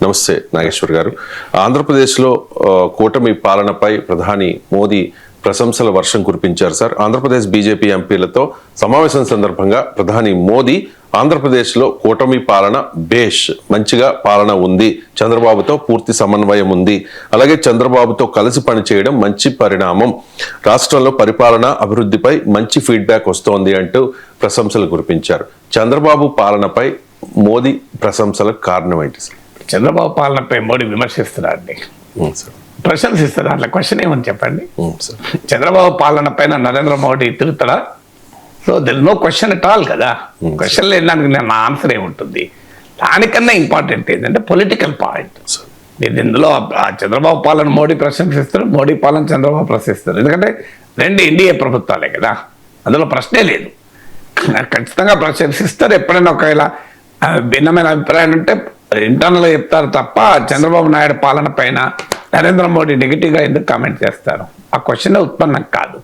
నమస్తే నాగేశ్వర్ గారు. ఆంధ్రప్రదేశ్లో కూటమి పాలనపై ప్రధాని మోదీ ప్రశంసల వర్షం కురిపించారు సార్. ఆంధ్రప్రదేశ్ బీజేపీ ఎంపీలతో సమావేశం సందర్భంగా ప్రధాని మోదీ ఆంధ్రప్రదేశ్లో కూటమి పాలన బేష్ మంచిగా పాలన ఉంది, చంద్రబాబుతో పూర్తి సమన్వయం ఉంది, అలాగే చంద్రబాబుతో కలిసి పనిచేయడం మంచి పరిణామం, రాష్ట్రంలో పరిపాలన అభివృద్ధిపై మంచి ఫీడ్బ్యాక్ వస్తోంది అంటూ ప్రశంసలు కురిపించారు. చంద్రబాబు పాలనపై మోదీ ప్రశంసలకు కారణం ఏంటి సార్? చంద్రబాబు పాలనపై మోడీ విమర్శిస్తున్నారండి, ప్రశంసిస్తారు. అట్లా క్వశ్చన్ ఏమని చెప్పండి. చంద్రబాబు పాలన పైన నరేంద్ర మోడీ తిరుగుతాడా? So there no question at all కదా. క్వశ్చన్ లేని దానికి నా ఆన్సర్ ఏముంటుంది? దానికన్నా ఇంపార్టెంట్ ఏంటంటే పొలిటికల్ పాయింట్. మీరు ఇందులో చంద్రబాబు పాలన మోడీ ప్రశంసిస్తారు, మోడీ పాలన చంద్రబాబు ప్రశంసిస్తారు. ఎందుకంటే రెండు ఎన్డీఏ ప్రభుత్వాలే కదా, అందులో ప్రశ్నే లేదు. ఖచ్చితంగా ప్రశంసిస్తారు. ఎప్పుడైనా ఒకవేళ భిన్నమైన అభిప్రాయం ఉంటే ఇంటర్నల్గా చెప్తారు తప్ప చంద్రబాబు నాయుడు పాలన పైన నరేంద్ర మోడీ నెగిటివ్గా ఎందుకు కామెంట్ చేస్తారు? ఆ క్వశ్చన్ ఉత్పన్నం కాదు.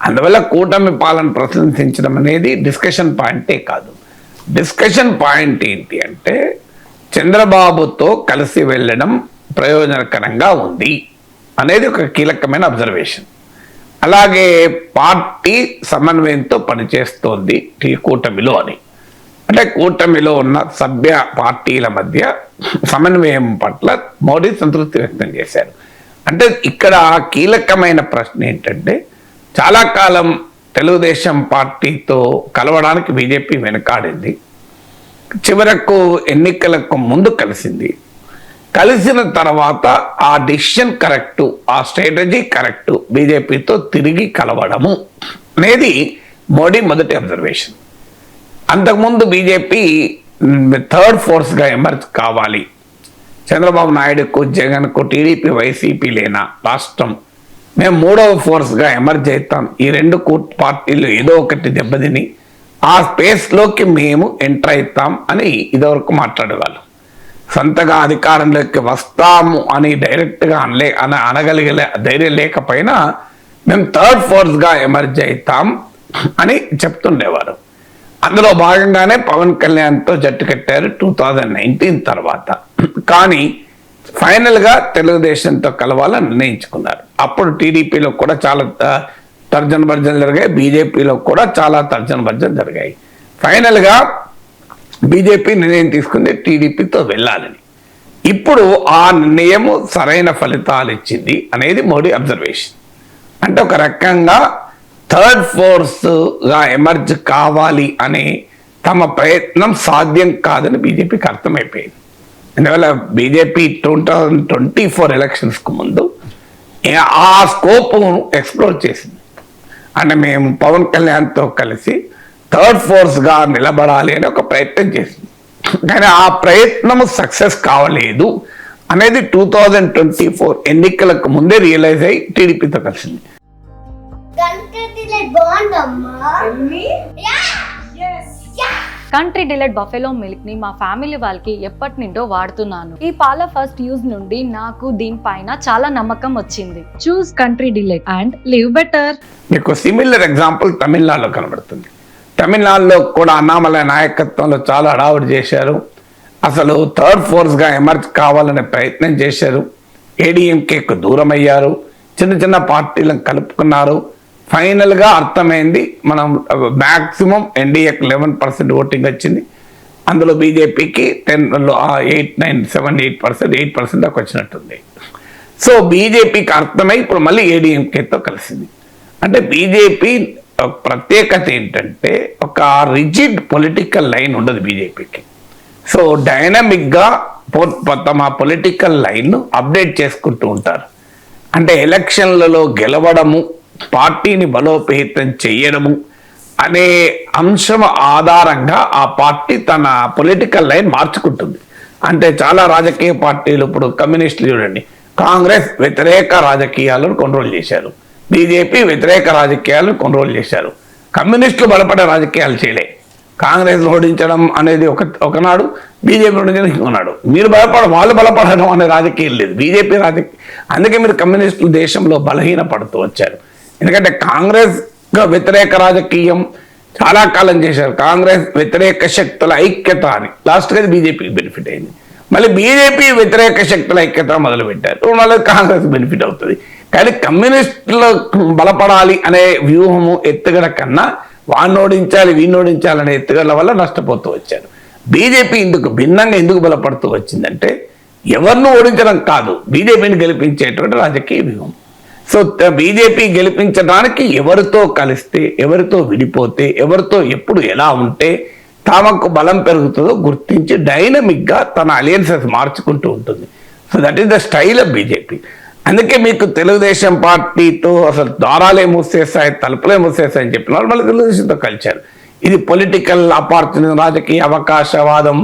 అందువల్ల కూటమి పాలన ప్రశంసించడం అనేది డిస్కషన్ పాయింటే కాదు. డిస్కషన్ పాయింట్ ఏంటి అంటే చంద్రబాబుతో కలిసి వెళ్ళడం ప్రయోజనకరంగా ఉంది అనేది ఒక కీలకమైన అబ్జర్వేషన్. అలాగే పార్టీ సమన్వయంతో పనిచేస్తోంది ఈ కూటమిలో అని, అంటే కూటమిలో ఉన్న సభ్య పార్టీల మధ్య సమన్వయం పట్ల మోడీ సంతృప్తి వ్యక్తం చేశారు. అంటే ఇక్కడ కీలకమైన ప్రశ్న ఏంటంటే చాలా కాలం తెలుగుదేశం పార్టీతో కలవడానికి బీజేపీ వెనకాడింది. చివరకు ఎన్నికలకు ముందు కలిసింది. కలిసిన తర్వాత ఆ డిసిషన్ కరెక్టు, ఆ స్ట్రాటజీ కరెక్టు, బీజేపీతో తిరిగి కలవడము అనేది మోడీ మొదటి అబ్జర్వేషన్. అంతకుముందు బీజేపీ థర్డ్ ఫోర్స్గా ఎమర్జ్ కావాలి, చంద్రబాబు నాయుడుకు జగన్కు టీడీపీ వైసీపీ లేనా రాష్ట్రం, మేము మూడవ ఫోర్స్గా ఎమర్జ్ అవుతాం, ఈ రెండు పార్టీలు ఏదో ఒకటి దెబ్బతిని ఆ స్పేస్లోకి మేము ఎంటర్ అవుతాం అని ఇదివరకు మాట్లాడేవాళ్ళు. సొంతగా అధికారంలోకి వస్తాము అని డైరెక్ట్గా అనగలిగే ధైర్యం లేకపోయినా మేము థర్డ్ ఫోర్స్గా ఎమర్జ్ అవుతాం అని చెప్తుండేవారు. అందులో భాగంగానే పవన్ కళ్యాణ్తో జట్టు కట్టారు 2019 తర్వాత. కానీ ఫైనల్గా తెలుగుదేశంతో కలవాలని నిర్ణయించుకున్నారు. అప్పుడు టీడీపీలో కూడా చాలా తర్జన భర్జన జరిగాయి, బీజేపీలో కూడా చాలా తర్జన భర్జన జరిగాయి. ఫైనల్గా బీజేపీ నిర్ణయం తీసుకుంది టీడీపీతో వెళ్ళాలని. ఇప్పుడు ఆ నిర్ణయం సరైన ఫలితాలు ఇచ్చింది అనేది మోడీ అబ్జర్వేషన్. అంటే ఒక రకంగా థర్డ్ ఫోర్స్గా ఎమర్జ్ కావాలి అనే తమ ప్రయత్నం సాధ్యం కాదని బీజేపీకి అర్థమైపోయింది. అందువల్ల బీజేపీ 2024 ఎలక్షన్స్కు ముందు ఆ స్కోప్ను ఎక్స్ప్లోర్ చేసింది. అంటే మేము పవన్ కళ్యాణ్తో కలిసి థర్డ్ ఫోర్స్గా నిలబడాలి అని ఒక ప్రయత్నం చేసింది. కానీ ఆ ప్రయత్నం సక్సెస్ కావలేదు అనేది 2024 ఎన్నికలకు ముందే రియలైజ్ అయ్యి టీడీపీతో కలిసింది. కంట్రీ డిలైట్ బఫెలో మిల్క్ ని మా ఫ్యామిలీ వాళ్ళకి ఎప్పటి నుండో వాడుతున్నాను. ఈ పాల ఫస్ట్ యూజ్ నుండి నాకు దీనిపైన చాలా నమ్మకం వచ్చింది. Choose country delight and live better. మీకు సిమిలర్ ఎగ్జాంపుల్ తమిళనాడులో కనబడుతుంది. తమిళనాడులో కూడా అన్నామలై నాయకత్వంలో చాలా హడావుడి చేశారు. అసలు థర్డ్ ఫోర్స్గా ఎమర్జ్ కావాలనే ప్రయత్నం చేశారు. ఏడీఎంకేకు దూరం అయ్యారు, చిన్న చిన్న పార్టీలను కలుపుకున్నారు. ఫైనల్గా అర్థమైంది, మనం మ్యాక్సిమం ఎన్డీఏకి 11% ఓటింగ్ వచ్చింది. అందులో బీజేపీకి 8% దాకా వచ్చినట్టుంది. సో బీజేపీకి అర్థమై ఇప్పుడు మళ్ళీ ఏడీఎంకేతో కలిసింది. అంటే బీజేపీ ప్రత్యేకత ఏంటంటే ఒక రిజిడ్ పొలిటికల్ లైన్ ఉండదు బీజేపీకి. సో డైనమిక్గా తమ పొలిటికల్ లైన్ అప్డేట్ చేసుకుంటూ ఉంటారు. అంటే ఎలక్షన్లలో గెలవడము, పార్టీని బలోపేతం చేయడము అనే అంశం ఆధారంగా ఆ పార్టీ తన పొలిటికల్ లైన్ మార్చుకుంటుంది. అంటే చాలా రాజకీయ పార్టీలు, ఇప్పుడు కమ్యూనిస్టులు చూడండి, కాంగ్రెస్ వ్యతిరేక రాజకీయాలను కంట్రోల్ చేశారు, బీజేపీ వ్యతిరేక రాజకీయాలను కంట్రోల్ చేశారు. కమ్యూనిస్టులు బలపడే రాజకీయాలు చేయలే. కాంగ్రెస్ ఓడించడం అనేది ఒకనాడు, బీజేపీ ఓడించడం ఇంకొనాడు. వాళ్ళు బలపడడం అనే రాజకీయం లేదు బీజేపీ రాజకీయం. అందుకే మీరు కమ్యూనిస్టులు దేశంలో బలహీనపడుతూ వచ్చారు. ఎందుకంటే కాంగ్రెస్ వ్యతిరేక రాజకీయం చాలా కాలం చేశారు. కాంగ్రెస్ వ్యతిరేక శక్తుల ఐక్యత అని లాస్ట్గా బీజేపీకి బెనిఫిట్ అయింది. మళ్ళీ బీజేపీ వ్యతిరేక శక్తుల ఐక్యత మొదలుపెట్టారు, మళ్ళీ కాంగ్రెస్ బెనిఫిట్ అవుతుంది. కానీ కమ్యూనిస్టులు బలపడాలి అనే వ్యూహము ఎత్తుగడ కన్నా వాడిని ఓడించాలి వీడిని ఓడించాలి అనే ఎత్తుగడల వల్ల నష్టపోతూ వచ్చారు. బీజేపీ ఇందుకు భిన్నంగా ఎందుకు బలపడుతూ వచ్చిందంటే ఎవరిని ఓడించడం కాదు, బీజేపీని గెలిపించేటువంటి రాజకీయ వ్యూహం. సో బీజేపీ గెలిపించడానికి ఎవరితో కలిస్తే, ఎవరితో విడిపోతే, ఎవరితో ఎప్పుడు ఎలా ఉంటే తమకు బలం పెరుగుతుందో గుర్తించి డైనమిక్గా తన అలయన్సెస్ మార్చుకుంటూ ఉంటుంది. So that is the style of BJP. అందుకే మీకు తెలుగుదేశం పార్టీతో అసలు ద్వారాలే మూసేస్తాయి, తలుపులే మూసేస్తాయి అని చెప్పిన వాళ్ళు మళ్ళీ తెలుగుదేశంతో కలిశారు. ఇది పొలిటికల్ ఆపర్చునిటీ, రాజకీయ అవకాశవాదం,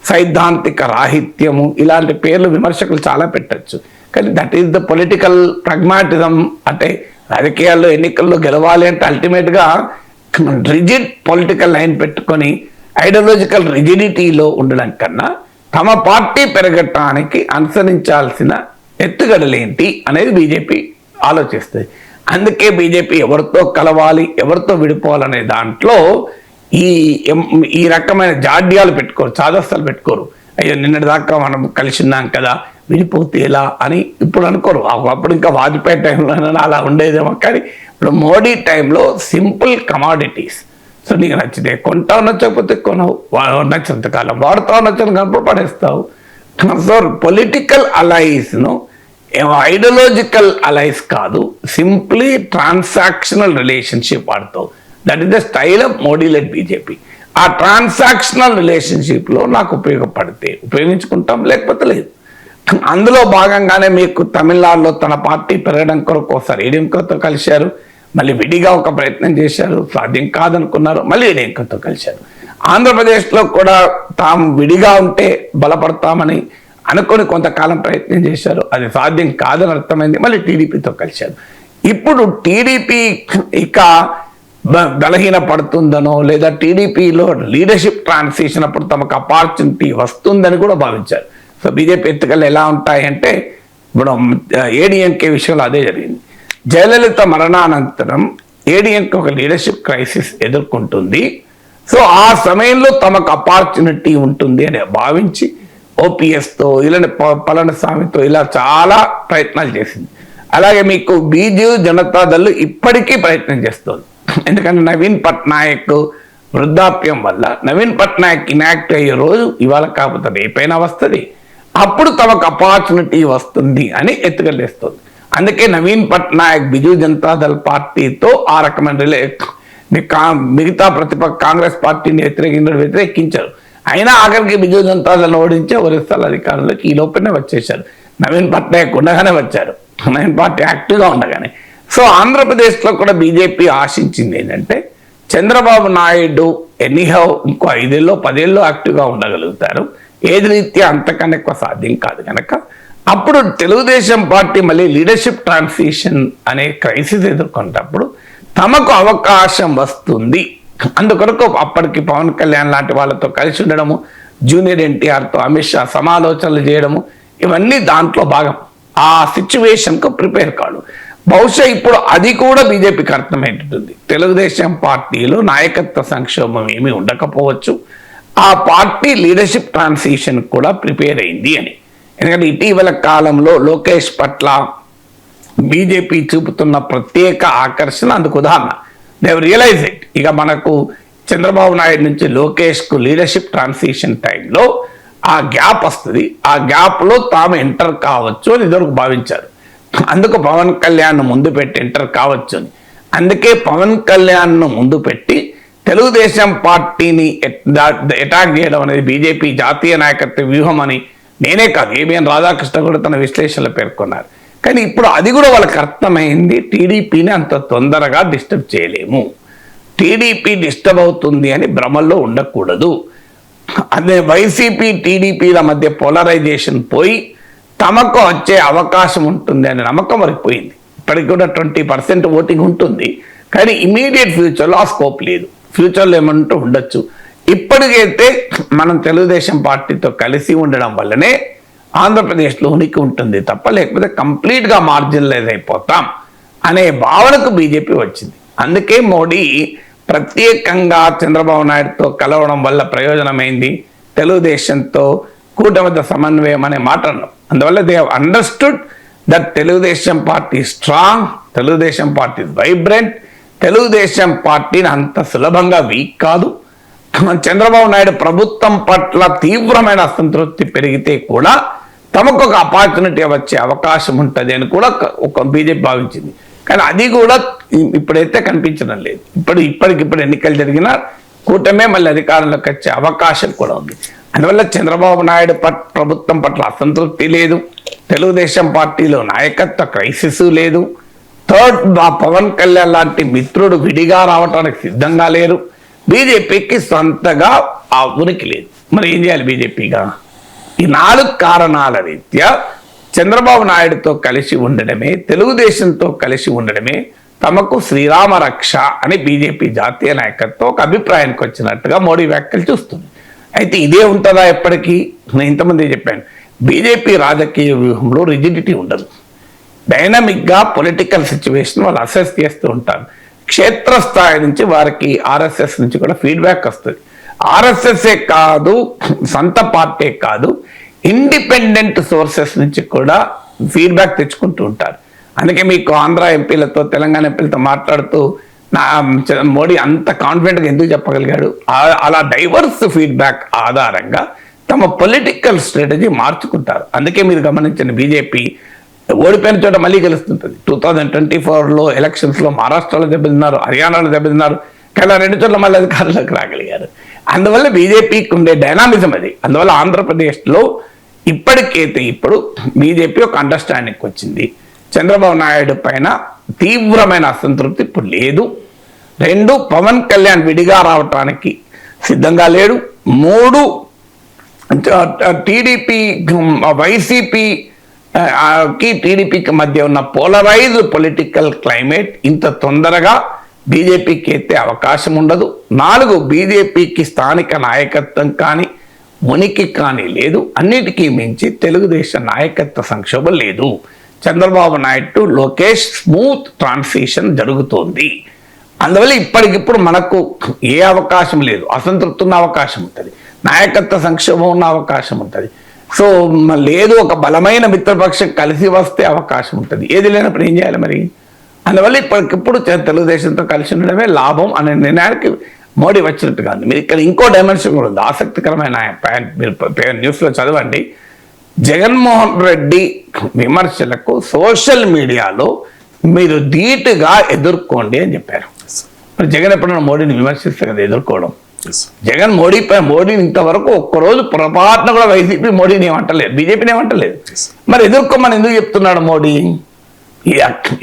సైద్ధాంతిక రాహిత్యము, ఇలాంటి పేర్లు విమర్శకులు చాలా పెట్టచ్చు. కానీ దట్ ఈస్ ద పొలిటికల్ ప్రైగ్మాటిజం. అంటే రాజకీయాల్లో ఎన్నికల్లో గెలవాలి అంటే అల్టిమేట్గా రిజిడ్ పొలిటికల్ లైన్ పెట్టుకొని ఐడియాలజికల్ రిజిడిటీలో ఉండడం కన్నా తమ పార్టీ పెరగటానికి అనుసరించాల్సిన ఎత్తుగడలేంటి అనేది బీజేపీ ఆలోచిస్తుంది. అందుకే బీజేపీ ఎవరితో కలవాలి, ఎవరితో విడిపోవాలనే దాంట్లో ఈ రకమైన జాడ్యాలు పెట్టుకోరు, చాదస్తాలు పెట్టుకోరు. అయ్యో నిన్నటి దాకా మనం కలిసి ఉన్నాం కదా, విడిపోతే ఎలా అని ఇప్పుడు అనుకోరు. అప్పుడు ఇంకా వాజ్పేయి టైంలో అలా ఉండేదేమో. కానీ ఇప్పుడు మోడీ టైంలో సింపుల్ కమాడిటీస్. సో నీకు నచ్చితే కొంటావు, నచ్చకపోతే కొనవు, నచ్చినంత కాలం వాడుతావు, నచ్చని కనుక పడేస్తావు. సో పొలిటికల్ అలైస్ను ఐడియాలజికల్ అలైస్ కాదు, సింప్లీ ట్రాన్సాక్షనల్ రిలేషన్షిప్ వాడతావు. That is the style of Modi led BJP. ఆ ట్రాన్సాక్షనల్ రిలేషన్షిప్లో నాకు ఉపయోగపడితే ఉపయోగించుకుంటాం, లేకపోతే లేదు. అందులో భాగంగానే మీకు తమిళనాడులో తన పార్టీ పెరగడం కొరకు ఒకసారి ఏడీఎంకేతో కలిశారు, మళ్ళీ విడిగా ఒక ప్రయత్నం చేశారు, సాధ్యం కాదనుకున్నారు, మళ్ళీ ఏడీఎంకేతో కలిశారు. ఆంధ్రప్రదేశ్లో కూడా తాము విడిగా ఉంటే బలపడతామని అనుకొని కొంతకాలం ప్రయత్నం చేశారు, అది సాధ్యం కాదని అర్థమైంది, మళ్ళీ టీడీపీతో కలిశారు. ఇప్పుడు టీడీపీ ఇక బలహీన పడుతుందనో లేదా టీడీపీలో లీడర్షిప్ ట్రాన్సిషన్ అప్పుడు తమకు అపార్చునిటీ వస్తుందని కూడా భావించారు. సో బీజేపీ ఎత్తుకలు ఎలా ఉంటాయంటే ఇప్పుడు ఏడీఎంకే విషయంలో అదే జరిగింది. జయలలిత మరణానంతరం ఏడీఎంకే ఒక లీడర్షిప్ క్రైసిస్ ఎదుర్కొంటుంది. సో ఆ సమయంలో తమకు అపార్చునిటీ ఉంటుంది అని భావించి ఓపీఎస్తో ఇలాంటి పళనిస్వామితో ఇలా చాలా ప్రయత్నాలు చేసింది. అలాగే మీకు బీజు జనతాదళ్ ఇప్పటికీ ప్రయత్నం చేస్తుంది. ఎందుకంటే నవీన్ పట్నాయక్ వృద్ధాప్యం వల్ల నవీన్ పట్నాయక్ ఇనాక్ట్ అయ్యే రోజు ఇవాళ కాకపోతే రేపైనా వస్తుంది, అప్పుడు తమకు అపార్చునిటీ వస్తుంది అని ఎత్తుకెళ్ళేస్తుంది. అందుకే నవీన్ పట్నాయక్ బిజు జనతాదళ్ పార్టీతో ఆ రకమైన మిగతా కాంగ్రెస్ పార్టీని వ్యతిరేకించారు. అయినా ఆఖరికి బిజు జనతాదళ్ ఓడించే ఒరిస్సాల అధికారంలోకి ఈ లోపలనే వచ్చేసారు. నవీన్ పట్నాయక్ ఉండగానే వచ్చారు, నవీన్ పార్టీ యాక్టివ్గా ఉండగానే. సో ఆంధ్రప్రదేశ్లో కూడా బీజేపీ ఆశించింది ఏంటంటే చంద్రబాబు నాయుడు ఎనీహౌ ఇంకో 5 ఏళ్ళు 10 ఏళ్ళు యాక్టివ్గా ఉండగలుగుతారు, ఏది రీత్యా అంతకన్నా ఎక్కువ సాధ్యం కాదు కనుక అప్పుడు తెలుగుదేశం పార్టీ మళ్ళీ లీడర్షిప్ ట్రాన్సిషన్ అనే క్రైసిస్ ఎదుర్కొన్నప్పుడు తమకు అవకాశం వస్తుంది. అందుకొరకు అప్పటికి పవన్ కళ్యాణ్ లాంటి వాళ్ళతో కలిసి ఉండడము, జూనియర్ ఎన్టీఆర్తో అమిత్ షా సమాలోచనలు చేయడము, ఇవన్నీ దాంట్లో భాగం. ఆ సిచ్యువేషన్కు ప్రిపేర్ కాదు. బహుశా ఇప్పుడు అది కూడా బీజేపీకి అర్థమైంటుంది. తెలుగుదేశం పార్టీలో నాయకత్వ సంక్షోభం ఏమీ ఉండకపోవచ్చు, ఆ పార్టీ లీడర్షిప్ ట్రాన్సిషన్ కూడా ప్రిపేర్ అయింది అని. ఎందుకంటే ఇటీవల కాలంలో లోకేష్ పట్ల బీజేపీ చూపుతున్న ప్రత్యేక ఆకర్షణ అందుకు ఉదాహరణ. They realise it. ఇక మనకు చంద్రబాబు నాయుడు నుంచి లోకేష్కు లీడర్షిప్ ట్రాన్సిషన్ టైంలో ఆ గ్యాప్ వస్తుంది, ఆ గ్యాప్లో తాము ఎంటర్ కావచ్చు అని ఇదివరకు భావించారు. అందుకు పవన్ కళ్యాణ్ ముందు పెట్టి ఎంటర్ కావచ్చు అని. అందుకే పవన్ కళ్యాణ్ను ముందు పెట్టి తెలుగుదేశం పార్టీని అటాక్ చేయడం అనేది బీజేపీ జాతీయ నాయకత్వ వ్యూహం అని నేనే కాదు, ఏబిఎన్ రాధాకృష్ణ కూడా తన విశ్లేషణలో పేర్కొన్నారు. కానీ ఇప్పుడు అది కూడా వాళ్ళకి అర్థమైంది, టీడీపీని అంత తొందరగా డిస్టర్బ్ చేయలేము, టీడీపీ డిస్టర్బ్ అవుతుంది అని భ్రమల్లో ఉండకూడదు. అదే వైసీపీ టీడీపీల మధ్య పోలరైజేషన్ పోయి తమకు వచ్చే అవకాశం ఉంటుంది అనే నమ్మకం వరకు పోయింది. ఇప్పటికి కూడా 20% ఓటింగ్ ఉంటుంది, కానీ ఇమీడియట్ ఫ్యూచర్లో ఆ స్కోప్ లేదు. ఫ్యూచర్లో ఏమంటూ ఉండొచ్చు. ఇప్పటికైతే మనం తెలుగుదేశం పార్టీతో కలిసి ఉండడం వల్లనే ఆంధ్రప్రదేశ్లో ఉనికి ఉంటుంది తప్ప, లేకపోతే కంప్లీట్గా మార్జినలైజ్ అయిపోతాం అనే భావనకు బీజేపీ వచ్చింది. అందుకే మోడీ ప్రత్యేకంగా చంద్రబాబు నాయుడుతో కలవడం వల్ల ప్రయోజనమైంది, తెలుగుదేశంతో కూటమితో సమన్వయం అనే మాట అన్నాం. అందువల్ల they have understood that Telugu Desam party strong, Telugu Desam party vibrant, Telugu Desam పార్టీని అంత సులభంగా వీక్ కాదు. చంద్రబాబు నాయుడు ప్రభుత్వం పట్ల తీవ్రమైన అసంతృప్తి పెరిగితే కూడా తమకు ఒక ఆపర్చునిటీ వచ్చే అవకాశం ఉంటుంది అని కూడా ఒక బీజేపీ భావించింది. కానీ అది కూడా ఇప్పుడైతే కనిపించడం లేదు. ఇప్పటికిప్పుడు ఎన్నికలు జరిగినా కూటమే మళ్ళీ అధికారంలోకి వచ్చే అవకాశం కూడా ఉంది. అందువల్ల చంద్రబాబు నాయుడు ప్రభుత్వం పట్ల అసంతృప్తి లేదు, తెలుగుదేశం పార్టీలో నాయకత్వ క్రైసిస్ లేదు. థర్డ్, పవన్ కళ్యాణ్ లాంటి మిత్రుడు విడిగా రావడానికి సిద్ధంగా లేరు. బీజేపీకి సొంతగా ఆ ఉనికి లేదు. మరి ఏం చేయాలి బీజేపీగా? ఈ 4 కారణాల రీత్యా చంద్రబాబు నాయుడుతో కలిసి ఉండడమే, తెలుగుదేశంతో కలిసి ఉండడమే తమకు శ్రీరామ రక్ష అని బీజేపీ జాతీయ నాయకత్వం ఒక అభిప్రాయానికి వచ్చినట్టుగా మోడీ వ్యాఖ్యలు చూస్తుంది. అయితే ఇదే ఉంటుందా ఎప్పటికీ? నేను ఇంతమంది చెప్పాను, బీజేపీ రాజకీయ వ్యూహంలో రిజిడిటీ ఉండదు. డైనమిక్గా పొలిటికల్ సిచ్యువేషన్ వాళ్ళు అసెస్ చేస్తూ ఉంటారు. క్షేత్రస్థాయి నుంచి వారికి ఆర్ఎస్ఎస్ నుంచి కూడా ఫీడ్బ్యాక్ వస్తుంది. ఆర్ఎస్ఎస్ఏ కాదు, సొంత పార్టీ కాదు, ఇండిపెండెంట్ సోర్సెస్ నుంచి కూడా ఫీడ్బ్యాక్ తెచ్చుకుంటూ ఉంటారు. అందుకే మీకు ఆంధ్ర ఎంపీలతో, తెలంగాణ ఎంపీలతో మాట్లాడుతూ మోడీ అంత కాన్ఫిడెంట్గా ఎందుకు చెప్పగలిగాడు? అలా డైవర్స్ ఫీడ్బ్యాక్ ఆధారంగా తమ పొలిటికల్ స్ట్రాటజీ మార్చుకుంటారు. అందుకే మీరు గమనించండి, బీజేపీ ఓడిపోయిన చోట మళ్ళీ గెలుస్తుంటుంది. 2024లో ఎలక్షన్స్లో మహారాష్ట్రలో దెబ్బతిన్నారు, హర్యానాలో దెబ్బతిన్నారు, కానీ 2 చోట్ల మళ్ళీ అధికారంలోకి రాగలిగారు. అందువల్ల బీజేపీకి ఉండే డైనామిజం అది. అందువల్ల ఆంధ్రప్రదేశ్లో ఇప్పటికైతే ఇప్పుడు బీజేపీ ఒక అండర్స్టాండింగ్కి వచ్చింది. చంద్రబాబు నాయుడు పైన తీవ్రమైన అసంతృప్తి ఇప్పుడు లేదు. 2, పవన్ కళ్యాణ్ విడిగా రావటానికి సిద్ధంగా లేడు. 3, టీడీపీ వైసీపీకి టీడీపీకి మధ్య ఉన్న పోలరైజ్డ్ పొలిటికల్ క్లైమేట్ ఇంత తొందరగా బీజేపీకి అయితే అవకాశం ఉండదు. 4, బీజేపీకి స్థానిక నాయకత్వం కానీ ఉనికి కానీ లేదు. అన్నిటికీ మించి తెలుగుదేశం నాయకత్వ సంక్షోభం లేదు. Chandrababu Naidu to Lokesh smooth transition జరుగుతోంది. అందువల్ల ఇప్పటికిప్పుడు మనకు ఏ అవకాశం లేదు. అసంతృప్తి ఉన్న అవకాశం ఉంటుంది, నాయకత్వ సంక్షోభం ఉన్న అవకాశం ఉంటుంది. సో లేదు, ఒక బలమైన మిత్రపక్షం కలిసి వస్తే అవకాశం ఉంటుంది. ఏది లేనప్పుడు ఏం చేయాలి మరి? అందువల్ల ఇప్పటికిప్పుడు తెలుగుదేశంతో కలిసి ఉండడమే లాభం అనే నిర్ణయానికి మోడీ వచ్చినట్టుగా ఉంది. మీరు ఇక్కడ ఇంకో డైమెన్షన్ కూడా ఉంది, ఆసక్తికరమైన మీరు న్యూస్లో చదవండి. జగన్మోహన్ రెడ్డి విమర్శలకు సోషల్ మీడియాలో మీరు ధీటుగా ఎదుర్కోండి అని చెప్పారు. మరి జగన్ ఎప్పుడైనా మోడీని విమర్శిస్తే కదా ఎదుర్కోవడం. జగన్ మోడీని ఇంతవరకు ఒక్కరోజు పొరపాటున కూడా వైసీపీ మోడీని ఏమంటలేదు, బీజేపీని ఏమంటలేదు. మరి ఎదుర్కోమని ఎందుకు చెప్తున్నాడు మోడీ?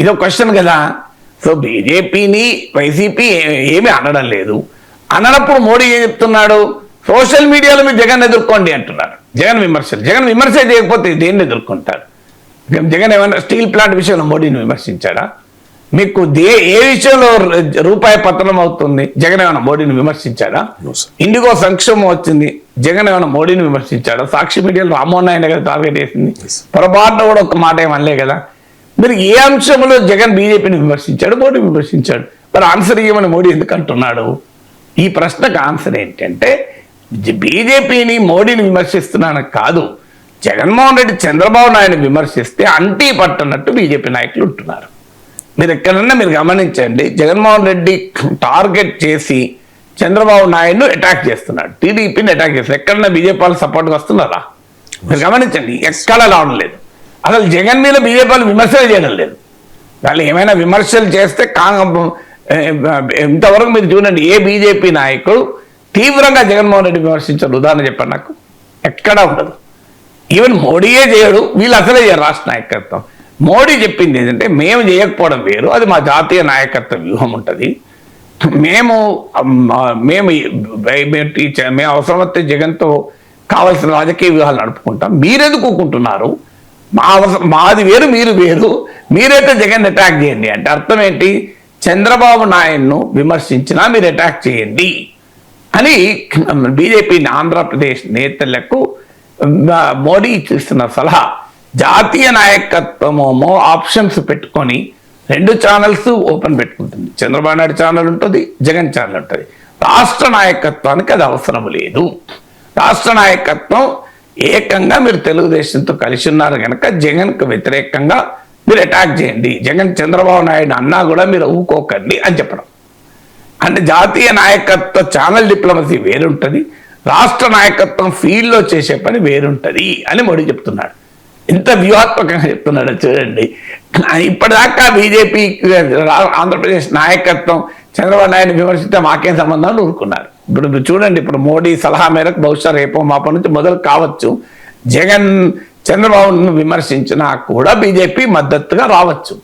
ఇదో క్వశ్చన్ కదా. సో బీజేపీని వైసీపీ ఏమీ అనడం లేదు. అనప్పుడు మోడీ ఏం చెప్తున్నాడు? సోషల్ మీడియాలో మీరు జగన్ ఎదుర్కోండి అంటున్నారు. జగన్ విమర్శ చేయకపోతే దేన్ని ఎదుర్కొంటారు? జగన్ ఏమన్నా స్టీల్ ప్లాంట్ విషయంలో మోడీని విమర్శించాడా? మీకు ఏ విషయంలో రూపాయి పతనం అవుతుంది, జగన్ ఏమైనా మోడీని విమర్శించాడా? ఇండిగో సంక్షేమం వచ్చింది, జగన్ ఏమైనా మోడీని విమర్శించాడా? సాక్షి మీడియాలో రామ్మోహన్ నాయుడు కదా టార్గెట్ చేసింది, పొరపాటున కూడా ఒక మాట ఏమనలే కదా. మీరు ఏ అంశంలో జగన్ బీజేపీని విమర్శించాడు, మోడీ విమర్శించాడు? మరి ఆన్సర్ ఇవ్వమని మోడీ ఎందుకు అంటున్నాడు? ఈ ప్రశ్నకు ఆన్సర్ ఏంటంటే, బీజేపీని మోడీని విమర్శిస్తున్నాను కాదు, జగన్మోహన్ రెడ్డి చంద్రబాబు నాయుడు విమర్శిస్తే అంటీ పట్టనట్టు బీజేపీ నాయకులు ఉంటున్నారు. మీరు ఎక్కడన్నా మీరు గమనించండి, జగన్మోహన్ రెడ్డి టార్గెట్ చేసి చంద్రబాబు నాయుడును అటాక్ చేస్తున్నాడు, టీడీపీని అటాక్ చేస్తారు. ఎక్కడన్నా బీజేపీ వాళ్ళు సపోర్ట్గా వస్తున్నారా? మీరు గమనించండి, ఎక్కడ రావడం లేదు. అసలు జగన్ మీద బీజేపీ వాళ్ళు విమర్శలు చేయడం లేదు. వాళ్ళు ఏమైనా విమర్శలు చేస్తే ఇంతవరకు మీరు చూడండి, ఏ బీజేపీ నాయకుడు తీవ్రంగా జగన్మోహన్ రెడ్డి విమర్శించారు ఉదాహరణ చెప్పండి నాకు. ఎక్కడా ఉండదు. ఈవెన్ మోడీయే చేయడు, వీళ్ళు అసలే చేయరు. రాష్ట్ర నాయకత్వం మోడీ చెప్పింది ఏంటంటే, మేము చేయకపోవడం వేరు, అది మా జాతీయ నాయకత్వ వ్యూహం ఉంటుంది. మేము అవసరం వస్తే జగన్తో కావాల్సిన రాజకీయ వ్యూహాలు నడుపుకుంటాం, మీరెందుకు ఊరుకుంటున్నారు? మాది వేరు, మీరు వేరు, మీరైతే జగన్ అటాక్ చేయండి అంటే అర్థం ఏంటి? చంద్రబాబు నాయుడును విమర్శించినా మీరు అటాక్ చేయండి అని బీజేపీ ఆంధ్రప్రదేశ్ నేతలకు మోడీ ఇస్తున్న సలహా. జాతీయ నాయకత్వమేమో ఆప్షన్స్ పెట్టుకొని 2 ఛానల్స్ ఓపెన్ పెట్టుకుంటుంది. చంద్రబాబు నాయుడు ఛానల్ ఉంటుంది, జగన్ ఛానల్ ఉంటుంది. రాష్ట్ర నాయకత్వానికి అది అవసరం లేదు. రాష్ట్ర నాయకత్వం ఏకంగా మీరు తెలుగుదేశంతో కలిసి ఉన్నారు కనుక జగన్కు వ్యతిరేకంగా మీరు అటాక్ చేయండి, జగన్ చంద్రబాబు నాయుడు అన్నా కూడా మీరు ఊకోకండి అని చెప్పడం. అంటే జాతీయ నాయకత్వ ఛానల్ డిప్లొమసీ వేరుంటుంది, రాష్ట్ర నాయకత్వం ఫీల్డ్లో చేసే పని వేరుంటుంది అని మోడీ చెప్తున్నాడు. ఎంత వ్యూహాత్మకంగా చెప్తున్నాడో చూడండి. ఇప్పటిదాకా బీజేపీ ఆంధ్రప్రదేశ్ నాయకత్వం చంద్రబాబు నాయుడు విమర్శిస్తే మాకేం సంబంధం ఊరుకున్నారు. ఇప్పుడు చూడండి, ఇప్పుడు మోడీ సలహా మేరకు బహుశా రేపో మాప నుంచి మొదలు కావచ్చు, జగన్ చంద్రబాబును విమర్శించినా కూడా బీజేపీ మద్దతుగా రావచ్చు.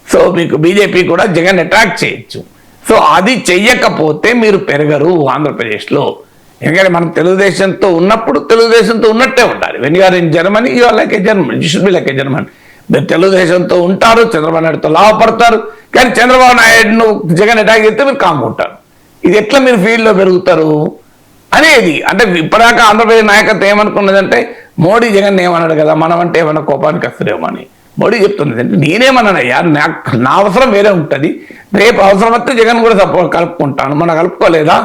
సో మీకు బీజేపీ కూడా జగన్ అటాక్ చేయొచ్చు. సో అది చెయ్యకపోతే మీరు పెరగరు ఆంధ్రప్రదేశ్లో. ఎందుకంటే మనం తెలుగుదేశంతో ఉన్నప్పుడు తెలుగుదేశంతో ఉన్నట్టే ఉండాలి. When you are in Germany you are like a German, you should be like a German. మీరు తెలుగుదేశంతో ఉంటారు, చంద్రబాబు నాయుడుతో లాభపడతారు, కానీ చంద్రబాబు నాయుడును జగన్ అటాక్ చేస్తే మీరు కామ్ ఉంటారు. ఇది ఎట్లా మీరు ఫీల్డ్లో పెరుగుతారు అనేది. అంటే ఇప్పటిదాకా ఆంధ్రప్రదేశ్ నాయకత్వం ఏమనుకున్నదంటే మోడీ జగన్ ఏమన్నాడు కదా, మనం అంటే ఏమన్నా కోపానికి వస్తుందేమో అని. మోడీ చెప్తున్నది అంటే నేనేమన్నానయ్యా, నా అవసరం వేరే ఉంటుంది, రేపు అవసరం వస్తే జగన్ కూడా కలుపుకుంటాను. మనం కలుపుకోలేదా?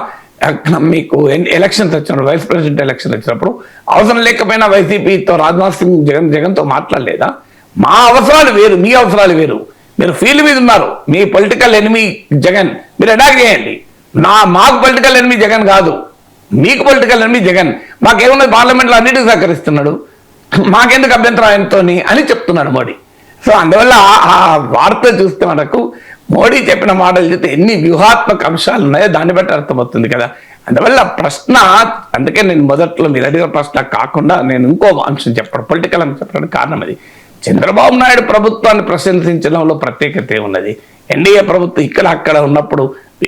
మీకు ఎలక్షన్స్ వచ్చినప్పుడు, వైస్ ప్రెసిడెంట్ ఎలక్షన్ వచ్చినప్పుడు అవసరం లేకపోయినా వైసీపీతో రాజ్నాథ్ సింగ్ జగన్తో మాట్లాడలేదా? మా అవసరాలు వేరు, మీ అవసరాలు వేరు. మీరు ఫీల్డ్ మీద ఉన్నారు, మీ పొలిటికల్ ఎనిమీ జగన్, మీరు అటాక్ చేయండి. మాకు పొలిటికల్ ఎనిమీ జగన్ కాదు, మీకు పొలిటికల్ ఎనిమీ జగన్. మాకేమున్నది, పార్లమెంట్లో అన్నిటికీ సహకరిస్తున్నాడు, మాకెందుకు అభ్యంతరం ఆయనతోని అని చెప్తున్నాడు మోడీ. సో అందువల్ల ఆ వార్త చూస్తే మనకు మోడీ చెప్పిన మాటలు చూస్తే ఎన్ని వ్యూహాత్మక అంశాలు ఉన్నాయో దాన్ని బట్టి అర్థమవుతుంది కదా. అందువల్ల ప్రశ్న, అందుకే నేను మొదట్లో మీరు అడిగిన ప్రశ్న కాకుండా నేను ఇంకో అంశం చెప్పడం, పొలిటికల్ అంశం చెప్పడానికి కారణం అది. చంద్రబాబు నాయుడు ప్రభుత్వాన్ని ప్రశంసించడంలో ప్రత్యేకత ఉన్నది. ఎన్డీఏ ప్రభుత్వం ఇక్కడ అక్కడ ఉన్నప్పుడు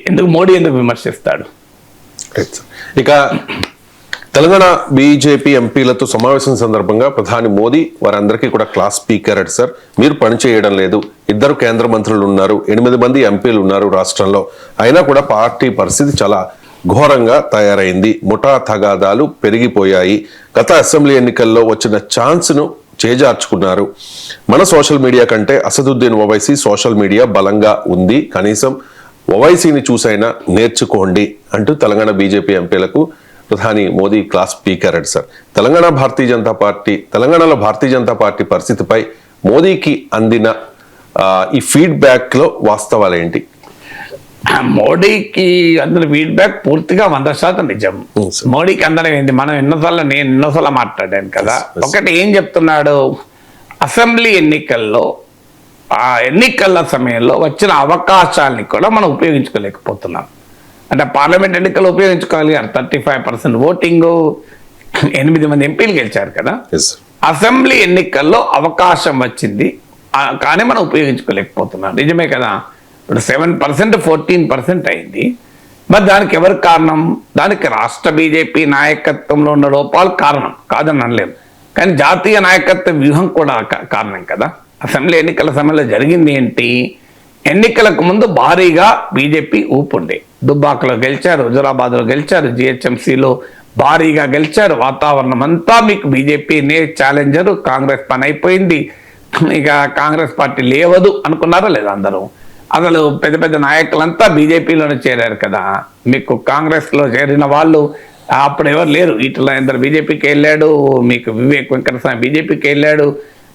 ఎందుకు మోడీ ఎందుకు విమర్శిస్తాడు? ఇక తెలంగాణ బీజేపీ ఎంపీలతో సమావేశం సందర్భంగా ప్రధాని మోదీ వారందరికీ కూడా క్లాస్ స్పీకర్ అట్ సార్, మీరు పనిచేయడం లేదు, 2 కేంద్ర మంత్రులు ఉన్నారు, 8 మంది ఎంపీలు ఉన్నారు రాష్ట్రంలో, అయినా కూడా పార్టీ పరిస్థితి చాలా ఘోరంగా తయారైంది, ముఠా తగాదాలు పెరిగిపోయాయి, గత అసెంబ్లీ ఎన్నికల్లో వచ్చిన ఛాన్స్ను చేజార్చుకున్నారు, మన సోషల్ మీడియా కంటే అసదుద్దీన్ ఓవైసీ సోషల్ మీడియా బలంగా ఉంది, కనీసం ఓవైసీని చూసైనా నేర్చుకోండి అంటూ తెలంగాణ బీజేపీ ఎంపీలకు ప్రధాని Modi class speaker at sir. తెలంగాణలో భారతీయ జనతా పార్టీ పరిస్థితిపై మోదీకి అందిన ఈ ఫీడ్బ్యాక్ లో వాస్తవాలు ఏంటి? మోడీకి అందిన ఫీడ్బ్యాక్ పూర్తిగా 100% నిజం. మోడీకి అందడం ఏంటి, మనం నేను ఎన్నోసార్లు మాట్లాడాను కదా. ఒకటి ఏం చెప్తున్నాడు, అసెంబ్లీ ఎన్నికల్లో ఆ ఎన్నికల సమయంలో వచ్చిన అవకాశాలని కూడా మనం ఉపయోగించుకోలేకపోతున్నాం. అంటే పార్లమెంట్ ఎన్నికలు ఉపయోగించుకోగలిగారు, 35% ఓటింగ్, 8 మంది ఎంపీలు గెలిచారు కదా. అసెంబ్లీ ఎన్నికల్లో అవకాశం వచ్చింది కానీ మనం ఉపయోగించుకోలేకపోతున్నాం, నిజమే కదా. ఇప్పుడు 7% 14% అయింది. మరి దానికి ఎవరు కారణం? దానికి రాష్ట్ర బీజేపీ నాయకత్వంలో ఉన్న లోపాలు కారణం కాదని అనలేము, కానీ జాతీయ నాయకత్వ వ్యూహం కూడా కారణం కదా. అసెంబ్లీ ఎన్నికల సమయంలో జరిగింది ఏంటి, ఎన్నికలకు ముందు భారీగా బీజేపీ ఊపుండే, దుబ్బాకలో గెలిచారు, హుజురాబాద్లో గెలిచారు, జిహెచ్ఎంసీలో భారీగా గెలిచారు, వాతావరణం అంతా మీకు బీజేపీనే ఛాలెంజరు, కాంగ్రెస్ పని అయిపోయింది, ఇక కాంగ్రెస్ పార్టీ లేవదు అనుకున్నారా లేదా అందరూ? అసలు పెద్ద పెద్ద నాయకులంతా బీజేపీలోనే చేరారు కదా. మీకు కాంగ్రెస్లో చేరిన వాళ్ళు అప్పుడు ఎవరు లేరు, ఈటల రాజేందర్ బీజేపీకి వెళ్ళాడు, మీకు వివేక్ వెంకటస్వామి బీజేపీకి వెళ్ళాడు,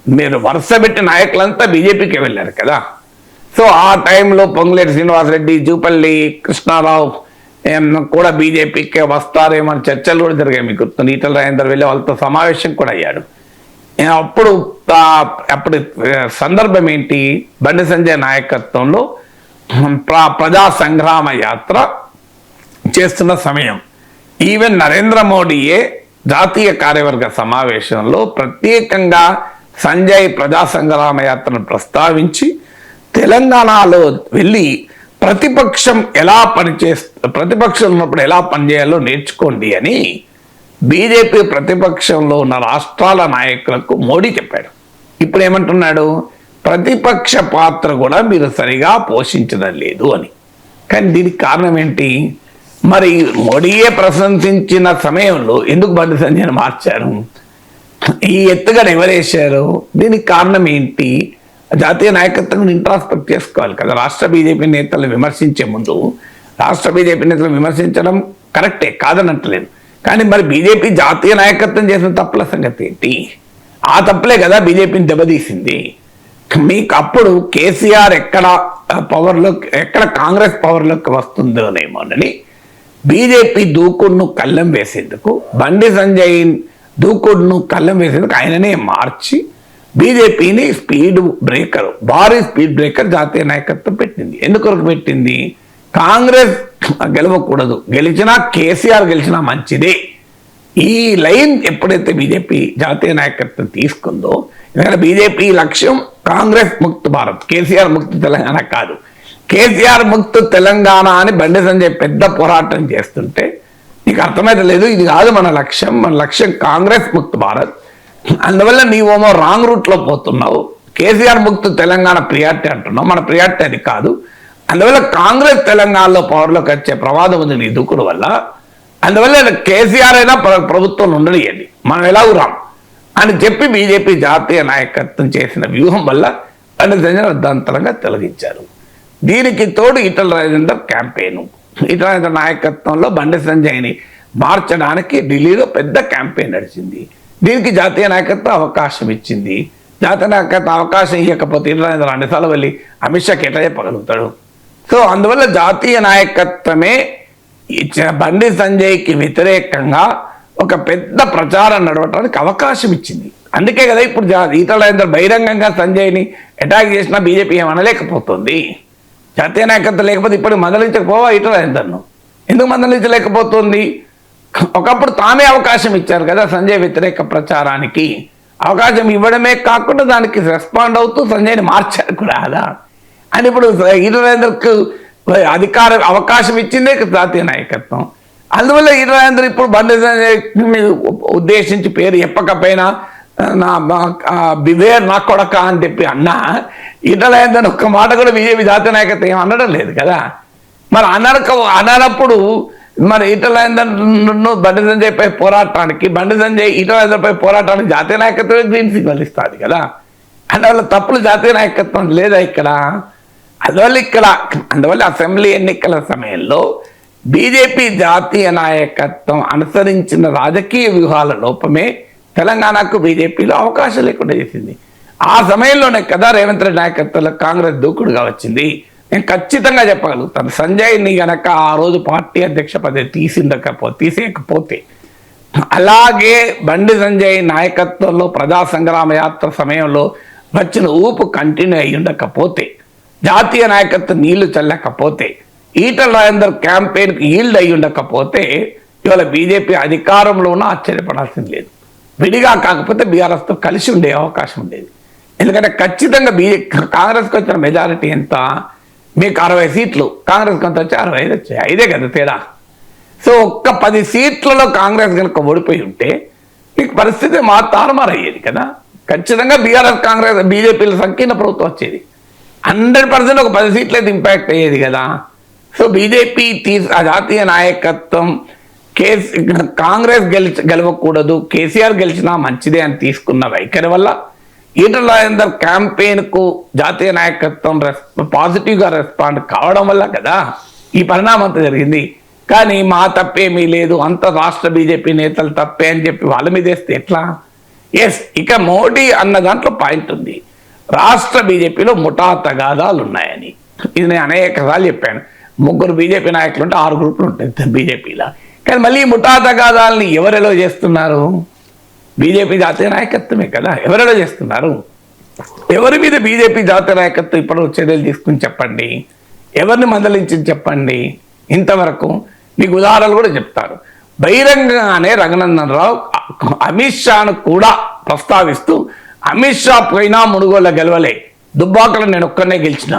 మీరు వరుస పెట్టి నాయకులంతా బీజేపీకి వెళ్ళారు కదా. సో ఆ టైంలో పొంగులేటి శ్రీనివాసరెడ్డి, జూపల్లి కృష్ణారావు కూడా బీజేపీకి వస్తారేమో చర్చలు కూడా జరిగాయి. మీకు ఈటల రాజేందర్ వెళ్ళి వాళ్ళతో సమావేశం కూడా అయ్యాడు. అప్పుడు సందర్భం ఏంటి, బండి సంజయ్ నాయకత్వంలో ప్రజా సంగ్రామ యాత్ర చేస్తున్న సమయం. ఈవెన్ నరేంద్ర మోడీయే జాతీయ కార్యవర్గ సమావేశంలో ప్రత్యేకంగా సంజయ్ ప్రజా సంగ్రామ యాత్రను ప్రస్తావించి తెలంగాణలో వెళ్ళి ప్రతిపక్షం ఉన్నప్పుడు ఎలా పనిచేయాలో నేర్చుకోండి అని బీజేపీ ప్రతిపక్షంలో ఉన్న రాష్ట్రాల నాయకులకు మోడీ చెప్పాడు. ఇప్పుడు ఏమంటున్నాడు, ప్రతిపక్ష పాత్ర కూడా మీరు సరిగా పోషించడం లేదు అని. కానీ దీనికి కారణం ఏంటి, మరి మోడీయే ప్రశంసించిన సమయంలో ఎందుకు బండి సంజయ్ని మార్చారు, ఈ ఎత్తుగడ ఎవరేశారు, దీనికి కారణం ఏంటి? జాతీయ నాయకత్వం ఇంట్రాస్పెక్ట్ చేసుకోవాలి కదా. రాష్ట్ర బీజేపీ నేతలను విమర్శించే ముందు రాష్ట్ర బీజేపీ నేతలను విమర్శించడం కరెక్టే, కాదనట్లేదు, కానీ మరి బీజేపీ జాతీయ నాయకత్వం చేసిన తప్పుల సంగతి ఏంటి? ఆ తప్పులే కదా బీజేపీని దెబ్బతీసింది. మీకు అప్పుడు కేసీఆర్ ఎక్కడ కాంగ్రెస్ పవర్లోకి వస్తుందోనేమోనని బీజేపీ దూకుడును కళ్ళెం వేసేందుకు, బండి సంజయ్ దూకుడును కళ్ళెం వేసేందుకు ఆయననే మార్చి బీజేపీని భారీ స్పీడ్ బ్రేకర్ జాతీయ నాయకత్వం పెట్టింది. ఎందుకొరకు పెట్టింది? కాంగ్రెస్ గెలవకూడదు, గెలిచినా కేసీఆర్ గెలిచినా మంచిదే. ఈ లైన్ ఎప్పుడైతే బీజేపీ జాతీయ నాయకత్వం తీసుకుందో, ఎందుకంటే బీజేపీ లక్ష్యం కాంగ్రెస్ ముక్త భారత్, కేసీఆర్ ముక్త తెలంగాణ కాదు. కేసీఆర్ ముక్త తెలంగాణ అని బండి సంజయ్ పెద్ద పోరాటం చేస్తుంటే నీకు అర్థమైతే లేదు, ఇది కాదు మన లక్ష్యం కాంగ్రెస్ ముక్త భారత్. అందువల్ల నీవేమో రాంగ్ రూట్లో పోతున్నావు. కేసీఆర్ ముక్త తెలంగాణ ప్రియారిటీ అంటున్నావు, మన ప్రియారిటీ అది కాదు. అందువల్ల కాంగ్రెస్ తెలంగాణలో పవర్లోకి వచ్చే ప్రమాదం ఉంది నీ దూకుడు వల్ల. అందువల్ల కేసీఆర్ అయినా ప్రభుత్వంలో ఉండనియండి, మనం ఎలాగూ రాం అని చెప్పి బీజేపీ జాతీయ నాయకత్వం చేసిన వ్యూహం వల్ల బండి సంజయ్ అర్ధాంతరంగా తొలగించారు. దీనికి తోడు ఈటల రాజేందర్ క్యాంపెయిన్, ఈటల రాజేందర్ నాయకత్వంలో బండి సంజయ్ని మార్చడానికి ఢిల్లీలో పెద్ద క్యాంపెయిన్ నడిచింది. దీనికి జాతీయ నాయకత్వం అవకాశం ఇచ్చింది. జాతీయ నాయకత్వం అవకాశం ఇవ్వకపోతే ఈటల రాజేందర్ అన్నిసార్లు వెళ్ళి అమిత్ షాకి ఎట్లా చెప్పగలుగుతాడు? సో అందువల్ల జాతీయ నాయకత్వమే బండి సంజయ్కి వ్యతిరేకంగా ఒక పెద్ద ప్రచారం నడవటానికి అవకాశం ఇచ్చింది. అందుకే కదా ఇప్పుడు ఈటల రాజేందర్ బహిరంగంగా సంజయ్ని అటాక్ చేసినా బీజేపీ ఏమనలేకపోతుంది. జాతీయ నాయకత్వం లేకపోతే ఇప్పుడు మందలించకపోవా ఈటల రాజేందర్ను? ఎందుకు మందలించలేకపోతుంది? ఒకప్పుడు తామే అవకాశం ఇచ్చారు కదా సంజయ్ వ్యతిరేక ప్రచారానికి. అవకాశం ఇవ్వడమే కాకుండా దానికి రెస్పాండ్ అవుతూ సంజయ్ని మార్చారు కూడా అలా అని. ఇప్పుడు ఈటల రాజేందర్కు అవకాశం ఇచ్చిందే జాతీయ నాయకత్వం. అందువల్ల ఈటల రాజేందర్ ఇప్పుడు బండి సంజయ్ ఉద్దేశించి పేరు చెప్పకపోయినా బివేర్ నా కొడక అని చెప్పి అన్నా ఈటల రాజేందర్ ఒక్క మాట కూడా బీజేపీ జాతీయ నాయకత్వం ఏం అనడం లేదు కదా. మరి అననప్పుడు మరి ఈటల రాజేందర్ను బండి సంజయ్ పై పోరాటానికి, బండి సంజయ్ ఈటల రాజేందర్ పై పోరాటానికి జాతీయ నాయకత్వమే గ్రీన్ సిగ్నల్ ఇస్తుంది కదా. అందువల్ల తప్పులు జాతీయ నాయకత్వం లేదా ఇక్కడ. అందువల్ల అసెంబ్లీ ఎన్నికల సమయంలో బీజేపీ జాతీయ నాయకత్వం అనుసరించిన రాజకీయ వ్యూహాల లోపమే తెలంగాణకు బీజేపీలో అవకాశం లేకుండా చేసింది. ఆ సమయంలోనే కదా రేవంత్ రెడ్డి నాయకత్వంలో కాంగ్రెస్ దూకుడుగా వచ్చింది. నేను ఖచ్చితంగా చెప్పగలుగుతాను, సంజయ్ని గనక ఆ రోజు పార్టీ అధ్యక్ష పదవి తీసేయకపోతే, అలాగే బండి సంజయ్ నాయకత్వంలో ప్రజా సంగ్రామ యాత్ర సమయంలో వచ్చిన ఊపు కంటిన్యూ అయ్యి ఉండకపోతే, జాతీయ నాయకత్వం నీళ్లు చల్లకపోతే, ఈటల రాజేందర్ క్యాంపెయిన్కి ఈల్డ్ అయ్యి ఉండకపోతే ఇవాళ బీజేపీ అధికారంలో ఉన్న ఆశ్చర్యపడాల్సింది లేదు. విడిగా కాకపోతే బీఆర్ఎస్తో కలిసి ఉండే అవకాశం ఉండేది. ఎందుకంటే ఖచ్చితంగా కాంగ్రెస్కి వచ్చిన మెజారిటీ ఎంత? మీకు 60 సీట్లు, కాంగ్రెస్కి అంత వచ్చి 65 వచ్చాయి. 5 కదా తేడా. సో ఒక్క 10 సీట్లలో కాంగ్రెస్ కనుక ఓడిపోయి ఉంటే మీకు పరిస్థితి తారుమారయ్యేది కదా. ఖచ్చితంగా కాంగ్రెస్ బీజేపీల సంకీర్ణ ప్రభుత్వం వచ్చేది. 100% ఒక 10 సీట్లు అయితే ఇంపాక్ట్ అయ్యేది కదా. సో బీజేపీ జాతీయ నాయకత్వం కాంగ్రెస్ గెలవకూడదు, కేసీఆర్ గెలిచినా మంచిదే అని తీసుకున్న వైఖరి వల్ల ఈటల రాజేందర్ క్యాంపెయిన్కు జాతీయ నాయకత్వం పాజిటివ్గా రెస్పాండ్ కావడం వల్ల కదా ఈ పరిణామం అంతా జరిగింది. కానీ మా తప్పేమీ లేదు, అంత రాష్ట్ర బీజేపీ నేతలు తప్పే అని చెప్పి వాళ్ళ మీద వేస్తే ఎట్లా? ఇక మోడీ అన్న దాంట్లో పాయింట్ ఉంది. రాష్ట్ర బీజేపీలో ముఠా తగాదాలు ఉన్నాయని ఇది నేను అనేక సార్లు చెప్పాను. 3 బీజేపీ నాయకులు ఉంటే 6 గ్రూపులు ఉంటాయి బీజేపీలో. కానీ మళ్ళీ ముఠా తగాదాలని ఎవరెలో చేస్తున్నారు? బీజేపీ జాతీయ నాయకత్వమే కదా. ఎవరెలో చేస్తున్నారు? ఎవరి మీద బీజేపీ జాతీయ నాయకత్వం ఇప్పుడు చర్యలు తీసుకుని చెప్పండి, ఎవరిని మందలించి చెప్పండి. ఇంతవరకు మీకు ఉదాహరణలు కూడా చెప్తారు. బహిరంగంగానే రఘునందన్ రావు అమిత్ షాను కూడా ప్రస్తావిస్తూ, అమిత్ షా పోయినా మునుగోళ్ళ గెలవలే, దుబ్బాకలో నేను ఒక్కనే గెలిచిన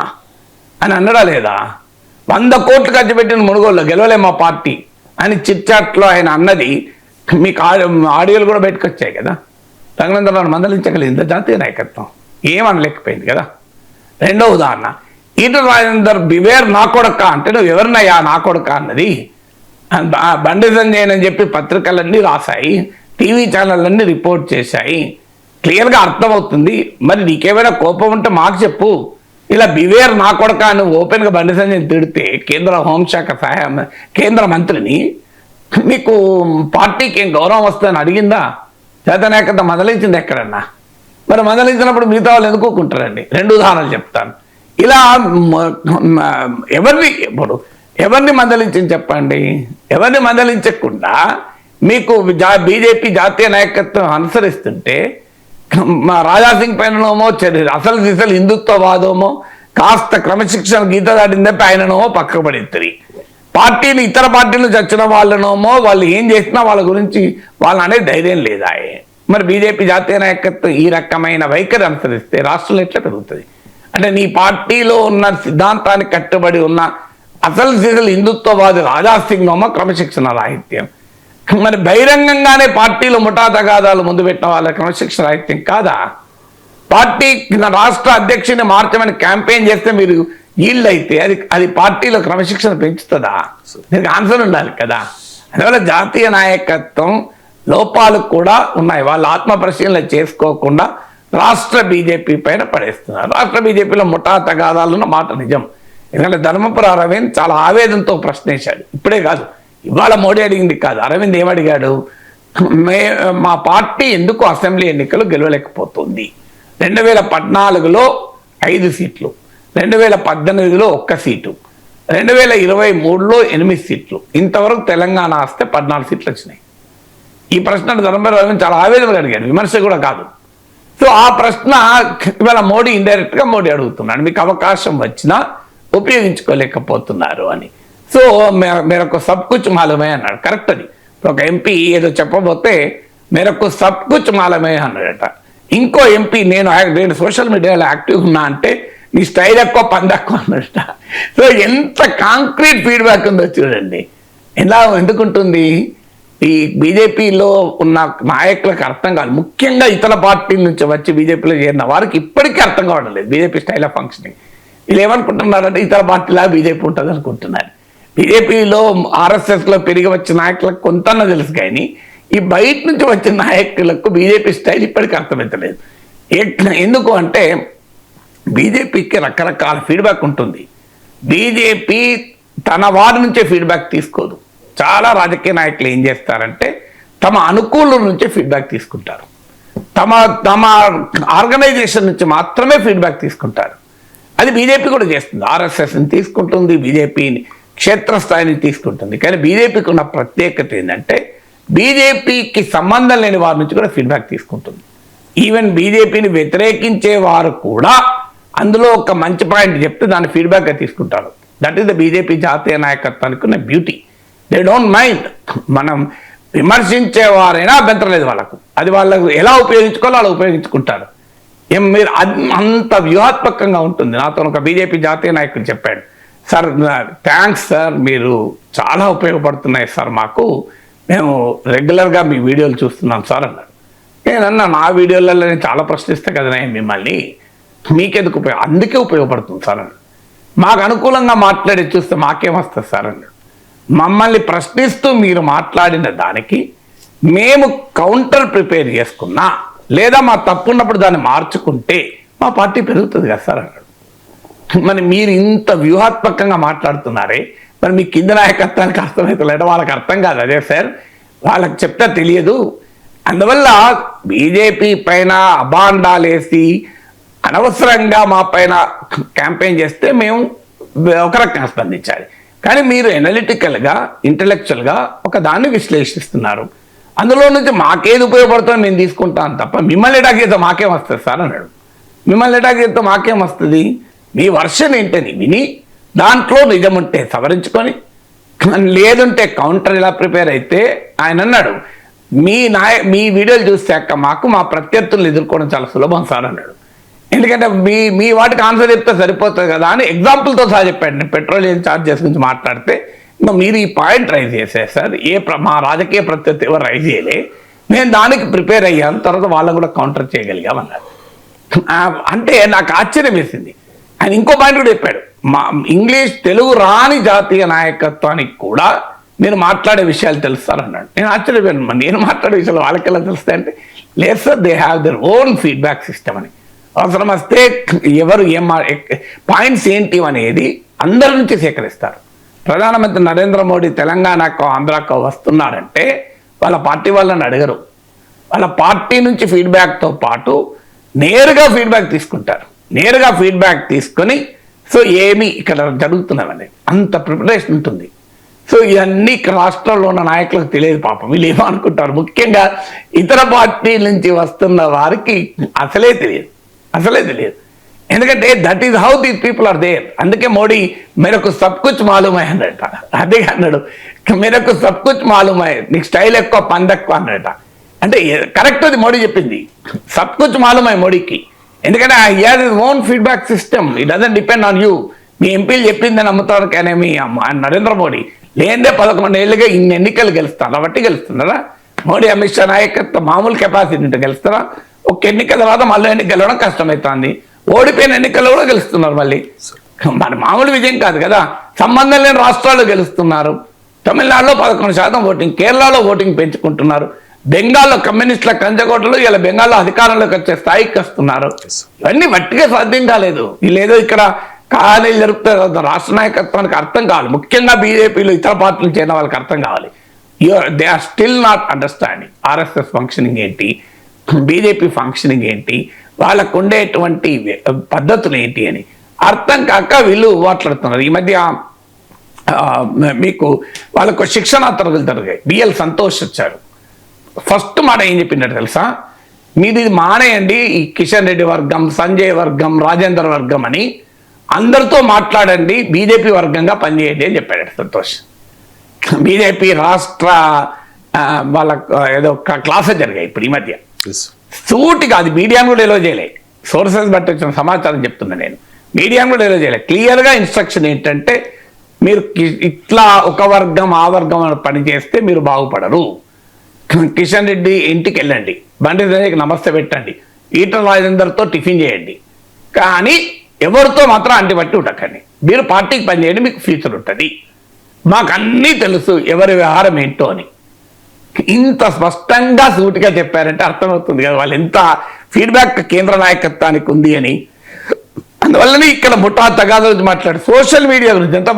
అని అన్నడా లేదా? 100 కోట్లు ఖర్చు పెట్టిన మునుగోళ్ళలో గెలవలే మా పార్టీ అని చిట్చాట్లో ఆయన అన్నది మీకు ఆడియోలు కూడా బయటకొచ్చాయి కదా. రఘునందన్ రావు మందలించగలిగింది జాతీయ నాయకత్వం, ఏమనలేకపోయింది కదా. రెండో ఉదాహరణ, ఈటల రాజేందర్ బివేర్ నా కొడక అంటే నువ్వు ఎవరినయ్యా నా కొడక అన్నది బండి సంజయ్ అని చెప్పి పత్రికలన్నీ రాశాయి, టీవీ ఛానళ్ళన్నీ రిపోర్ట్ చేశాయి, క్లియర్గా అర్థమవుతుంది. మరి నీకేమైనా కోపం ఉంటే మాకు చెప్పు. ఇలా బివేర్ నా కొడక అని ఓపెన్గా బండి సంజయ్ తిడితే కేంద్ర హోంశాఖ కేంద్ర మంత్రిని మీకు పార్టీకి ఏం గౌరవం వస్తుందని అడిగిందా? జాతీయ నాయకత్వం మందలించింది ఎక్కడన్నా? మరి మందలించినప్పుడు మిగతా వాళ్ళు ఎందుకుంటారండి? 2 ఉదాహరణలు చెప్తాను. ఇలా ఎవరిని మందలించింది చెప్పండి? ఎవరిని మందలించకుండా మీకు బీజేపీ జాతీయ నాయకత్వం అనుసరిస్తుంటే రాజాసింగ్ పైనమో అసలు హిందుత్వవాదమో కాస్త క్రమశిక్షణ గీత దాటిందే ఆయననోమో పక్కకు పడేస్తారు. పార్టీని ఇతర పార్టీలు చచ్చిన వాళ్ళనోమో వాళ్ళు ఏం చేసినా వాళ్ళ గురించి వాళ్ళనే ధైర్యం లేదా? మరి బీజేపీ జాతీయ నాయకత్వం ఈ రకమైన వైఖరి అనుసరిస్తే రాష్ట్రంలో ఎట్లా పెరుగుతుంది? అంటే నీ పార్టీలో ఉన్న సిద్ధాంతానికి కట్టుబడి ఉన్న అసలు హిందుత్వవాది రాజాసింగ్ నోమో క్రమశిక్షణ రాహిత్యం. మరి బహిరంగంగానే పార్టీలో ముఠా తగాదాలు ముందు పెట్టిన వాళ్ళ క్రమశిక్షణ రాహిత్యం కాదా? పార్టీ రాష్ట్ర అధ్యక్షుని మార్చమని క్యాంపెయిన్ చేస్తే మీరు ఈల్డ్ అయితే అది పార్టీలో క్రమశిక్షణ పెంచుతుందా? దీనికి ఆన్సర్ ఉండాలి కదా. అందువల్ల జాతీయ నాయకత్వం లోపాలు కూడా ఉన్నాయి. వాళ్ళు ఆత్మ పరిశీలన చేసుకోకుండా రాష్ట్ర బీజేపీ పైన పడేస్తున్నారు. రాష్ట్ర బీజేపీలో ముఠా తగాదాలున్న మాట నిజం. ఎందుకంటే ధర్మపుర అరవింద్ చాలా ఆవేదనతో ప్రశ్నించాడు. ఇప్పుడే కాదు, ఇవాళ మోడీ అడిగింది కాదు. అరవింద్ ఏమడిగాడు? మా పార్టీ ఎందుకు అసెంబ్లీ ఎన్నికలు గెలవలేకపోతుంది? 2014లో 5 సీట్లు, 2018లో 1 సీటు, 2023లో 8 సీట్లు, ఇంతవరకు తెలంగాణ వస్తే 14 సీట్లు వచ్చినాయి. ఈ ప్రశ్న ధర్మపుర అరవింద్ చాలా ఆవేదనగా అడిగాడు, విమర్శ కూడా కాదు. సో ఆ ప్రశ్న ఇవాళ మోడీ ఇండైరెక్ట్గా మోడీ అడుగుతున్నాడు, మీకు అవకాశం వచ్చినా ఉపయోగించుకోలేకపోతున్నారు అని. సో మేరకు సబ్ కుచ్ మాలమే అన్నాడు. కరెక్ట్ అది. ఒక ఎంపీ ఏదో చెప్పబోతే మేరకు సబ్ కుచ్ మాలమే అన్నాడట. ఇంకో ఎంపీ నేను సోషల్ మీడియాలో యాక్టివ్ ఉన్నా అంటే నీ స్టైల్ ఎక్కువ పందెక్కువ అన్నట. సో ఎంత కాంక్రీట్ ఫీడ్బ్యాక్ ఉందో చూడండి. ఎలా ఎందుకుంటుంది? ఈ బీజేపీలో ఉన్న నాయకులకు అర్థం కాదు, ముఖ్యంగా ఇతర పార్టీల నుంచి వచ్చి బీజేపీలో చేరిన వారికి ఇప్పటికీ అర్థం కావడం లేదు బీజేపీ స్టైల్ ఆఫ్ ఫంక్షనింగ్. వీళ్ళు ఏమనుకుంటున్నారంటే ఇతర పార్టీలా బీజేపీ ఉంటుంది అనుకుంటున్నారు. బీజేపీలో ఆర్ఎస్ఎస్లో పెరిగి వచ్చిన నాయకులకు కొంతన్నా తెలుసు, కానీ ఈ బయట నుంచి వచ్చిన నాయకులకు బీజేపీ స్టైల్ ఇప్పటికీ అర్థమవుతలేదు. ఎందుకు అంటే బీజేపీకి రకరకాల ఫీడ్బ్యాక్ ఉంటుంది. బీజేపీ తన వారి నుంచే ఫీడ్బ్యాక్ తీసుకోదు. చాలా రాజకీయ నాయకులు ఏం చేస్తారంటే తమ అనుకూలం నుంచే ఫీడ్బ్యాక్ తీసుకుంటారు. తమ ఆర్గనైజేషన్ నుంచి మాత్రమే ఫీడ్బ్యాక్ తీసుకుంటారు. అది బీజేపీ కూడా చేస్తుంది. ఆర్ఎస్ఎస్ని తీసుకుంటుంది, బీజేపీని క్షేత్రస్థాయిని తీసుకుంటుంది. కానీ బీజేపీకి ఉన్న ప్రత్యేకత ఏంటంటే బీజేపీకి సంబంధం లేని వారి నుంచి కూడా ఫీడ్బ్యాక్ తీసుకుంటుంది. ఈవెన్ బీజేపీని వ్యతిరేకించే వారు కూడా అందులో ఒక మంచి పాయింట్ చెప్తే దాన్ని ఫీడ్బ్యాక్గా తీసుకుంటారు. దట్ ఈస్ ద బీజేపీ జాతీయ నాయకత్వానికి ఉన్న బ్యూటీ. They don't mind. మనం విమర్శించేవారైనా అభ్యంతరం లేదు వాళ్ళకు. అది వాళ్ళకు ఎలా ఉపయోగించుకోవాలో అలా ఉపయోగించుకుంటారు. మీరు అంత వ్యూహాత్మకంగా ఉంటుంది. నాతో ఒక బీజేపీ జాతీయ నాయకుడు చెప్పాడు, సార్ థ్యాంక్స్ సార్, మీరు చాలా ఉపయోగపడుతున్నాయి సార్ మాకు, మేము రెగ్యులర్గా మీ వీడియోలు చూస్తున్నాం సార్ అన్నాడు. నేనన్నా నా వీడియోలలో నేను చాలా ప్రశ్నిస్తే కదా మిమ్మల్ని, మీకెందుకు అందుకే ఉపయోగపడుతుంది సార్ అన్నాడు. మాకు అనుకూలంగా మాట్లాడి చూస్తే మాకేమొస్తుంది సార్ అన్నాడు. మమ్మల్ని ప్రశ్నిస్తూ మీరు మాట్లాడిన దానికి మేము కౌంటర్ ప్రిపేర్ చేసుకున్నా లేదా మా తప్పు ఉన్నప్పుడు దాన్ని మార్చుకుంటే మా పార్టీ పెరుగుతుంది కదా సార్ అన్నాడు. మరి మీరు ఇంత వ్యూహాత్మకంగా మాట్లాడుతున్నారే, మరి మీ కింద నాయకత్వానికి అర్థమవుతలేట, వాళ్ళకి అర్థం కాదు. అదే సార్, వాళ్ళకి చెప్తే తెలియదు. అందువల్ల బీజేపీ పైన అబాండాలేసి అనవసరంగా మా పైన క్యాంపెయిన్ చేస్తే మేము ఒక రకంగా స్పందించాలి. కానీ మీరు ఎనలిటికల్గా ఇంటలెక్చువల్గా ఒక దాన్ని విశ్లేషిస్తున్నారు. అందులో నుంచి మాకేది ఉపయోగపడుతుందో మేము తీసుకుంటాను తప్ప మిమ్మల్ని అటాక్ చేస్తే మాకేం వస్తుంది సార్ అన్నాడు. మిమ్మల్ని అటాక్ చేస్తే మాకేం వస్తుంది? మీ వర్షన్ ఏంటని విని దాంట్లో నిజం ఉంటే సవరించుకొని లేదంటే కౌంటర్ ఇలా ప్రిపేర్ అయితే ఆయన అన్నాడు, మీ వీడియోలు చూసాక మాకు మా ప్రత్యర్థులను ఎదుర్కోవడం చాలా సులభం సార్ అన్నాడు. ఎందుకంటే మీ వాటికి ఆన్సర్ చెప్తే సరిపోతుంది కదా అని ఎగ్జాంపుల్తో సహా చెప్పాడు. నేను పెట్రోలియం ఛార్జెస్ గురించి మాట్లాడితే ఇంకా మీరు ఈ పాయింట్ రైజ్ చేశారు సార్, మా రాజకీయ ప్రత్యర్థి ఎవరు రైజ్ చేయలే, నేను దానికి ప్రిపేర్ అయ్యాను, తర్వాత వాళ్ళని కూడా కౌంటర్ చేయగలిగామన్నారు. అంటే నాకు ఆశ్చర్యం వేసింది. ఆయన ఇంకో పాయింట్ కూడా చెప్పాడు, తెలుగు రాని జాతీయ నాయకత్వానికి కూడా నేను మాట్లాడే విషయాలు తెలుస్తారన్నాడు. నేను ఆశ్చర్యపోయాను, నేను మాట్లాడే విషయాలు వాళ్ళకి ఎలా తెలుస్తాయంటే లేదు sir, they have their own feedback system అని. అవసరం వస్తే ఎవరు పాయింట్స్ ఏంటి అనేది అందరి నుంచి సేకరిస్తారు. ప్రధానమంత్రి నరేంద్ర మోడీ తెలంగాణకో ఆంధ్రాకో వస్తున్నారంటే వాళ్ళ పార్టీ వాళ్ళని అడగరు. వాళ్ళ పార్టీ నుంచి ఫీడ్బ్యాక్తో పాటు నేరుగా ఫీడ్బ్యాక్ తీసుకుంటారు. నేరుగా ఫీడ్బ్యాక్ తీసుకొని సో ఏమి ఇక్కడ జరుగుతున్నవని అంత ప్రిపరేషన్ ఉంటుంది. సో ఇవన్నీ ఇక్కడ రాష్ట్రంలో ఉన్న నాయకులకు తెలియదు పాపం. వీళ్ళు ఏమనుకుంటారు, ముఖ్యంగా ఇతర పార్టీల నుంచి వస్తున్న వారికి అసలే తెలియదు. ఎందుకంటే that is how these people are there. అందుకే మోడీ మేరకు సబ్ కుచ్ మాలూమ్ హై అన్నట. అదే అన్నాడు, మేరకు సబ్ కుచ్ మాలూమ్ హై, నీకు స్టైల్ ఎక్కువ పందెక్కువ అన్నట. అంటే కరెక్ట్ అది మోడీ చెప్పింది, సబ్ కుచ్ మాలూమ్ హై మోడీకి. ఎందుకంటే he has his own feedback system, it doesn't depend on you. మీ ఎంపీలు చెప్పిందని నమ్ముతారు కానీ మీ నరేంద్ర మోడీ లేదే 11 ఏళ్ళుగా ఇన్ని ఎన్నికలు గెలుస్తారు కాబట్టి గెలుస్తున్నారా? మోడీ అమిత్ షా నాయకత్వం మామూలు కెపాసిటీ ఉంటే గెలుస్తారా? ఒక ఎన్నికల తర్వాత మళ్ళీ ఎన్నిక గెలవడం కష్టమవుతుంది. ఓడిపోయిన ఎన్నికల్లో కూడా గెలుస్తున్నారు మళ్ళీ. మరి మామూలు విజయం కాదు కదా. సంబంధం లేని రాష్ట్రాల్లో గెలుస్తున్నారు. తమిళనాడులో 11% ఓటింగ్, కేరళలో ఓటింగ్ పెంచుకుంటున్నారు. బెంగాల్లో కమ్యూనిస్టుల కంచకోటలు ఇలా బెంగాల్లో అధికారంలోకి వచ్చే స్థాయికి వస్తున్నారు. ఇవన్నీ మట్టిగా సాధ్యం కాలేదు. వీళ్ళేదో ఇక్కడ కానీ జరుపుతారు. రాష్ట్ర నాయకత్వానికి అర్థం కావాలి, ముఖ్యంగా బీజేపీలో ఇతర పార్టీలు చేరిన వాళ్ళకి అర్థం కావాలి. They are still not understanding RSS functioning ఏంటి, బీజేపీ ఫంక్షనింగ్ ఏంటి, వాళ్ళకు ఉండేటువంటి పద్ధతులు ఏంటి అని అర్థం కాక వీళ్ళు మాట్లాడుతున్నారు. ఈ మధ్య మీకు వాళ్ళకు శిక్షణా తరగతులు జరిగాయి. బిఎల్ సంతోష్ వచ్చారు. ఫస్ట్ మాట ఏం చెప్పినట్టు తెలుసా, మీది మానేయండి ఈ కిషన్ రెడ్డి వర్గం, సంజయ్ వర్గం, రాజేందర్ వర్గం అని, అందరితో మాట్లాడండి, బీజేపీ వర్గంగా పనిచేయండి అని చెప్పాడు సంతోష్. బీజేపీ రాష్ట్ర వాళ్ళ ఏదో క్లాసెస్ జరిగాయి ఇప్పుడు ఈ మధ్య. సూటిగా అది మీడియాను కూడా ఎలో చేయలే, సోర్సెస్ బట్టి వచ్చిన సమాచారం చెప్తున్నా నేను. మీడియాను కూడా ఎలో చేయలే. క్లియర్గా ఇన్స్ట్రక్షన్ ఏంటంటే, మీరు ఇట్లా ఒక వర్గం ఆ వర్గం పని చేస్తే మీరు బాగుపడరు. కిషన్ రెడ్డి ఇంటికి వెళ్ళండి, బండి సంజయ్కి నమస్తే పెట్టండి, ఈటల రాజేందర్తో టిఫిన్ చేయండి, కానీ ఎవరితో మాత్రం అంటిబట్టి ఉండకండి. మీరు పార్టీకి పనిచేయండి, మీకు ఫ్యూచర్ ఉంటుంది. మాకు అన్నీ తెలుసు ఎవరి వ్యవహారం ఏంటో అని ఇంత స్పష్టంగా సూటిగా చెప్పారంటే అర్థమవుతుంది కదా వాళ్ళు ఎంత ఫీడ్బ్యాక్ కేంద్ర నాయకత్వానికి ఉంది అని. అందువల్లనే ఇక్కడ ముఠా తగాదా మాట్లాడు సోషల్ మీడియా గురించి ఎంత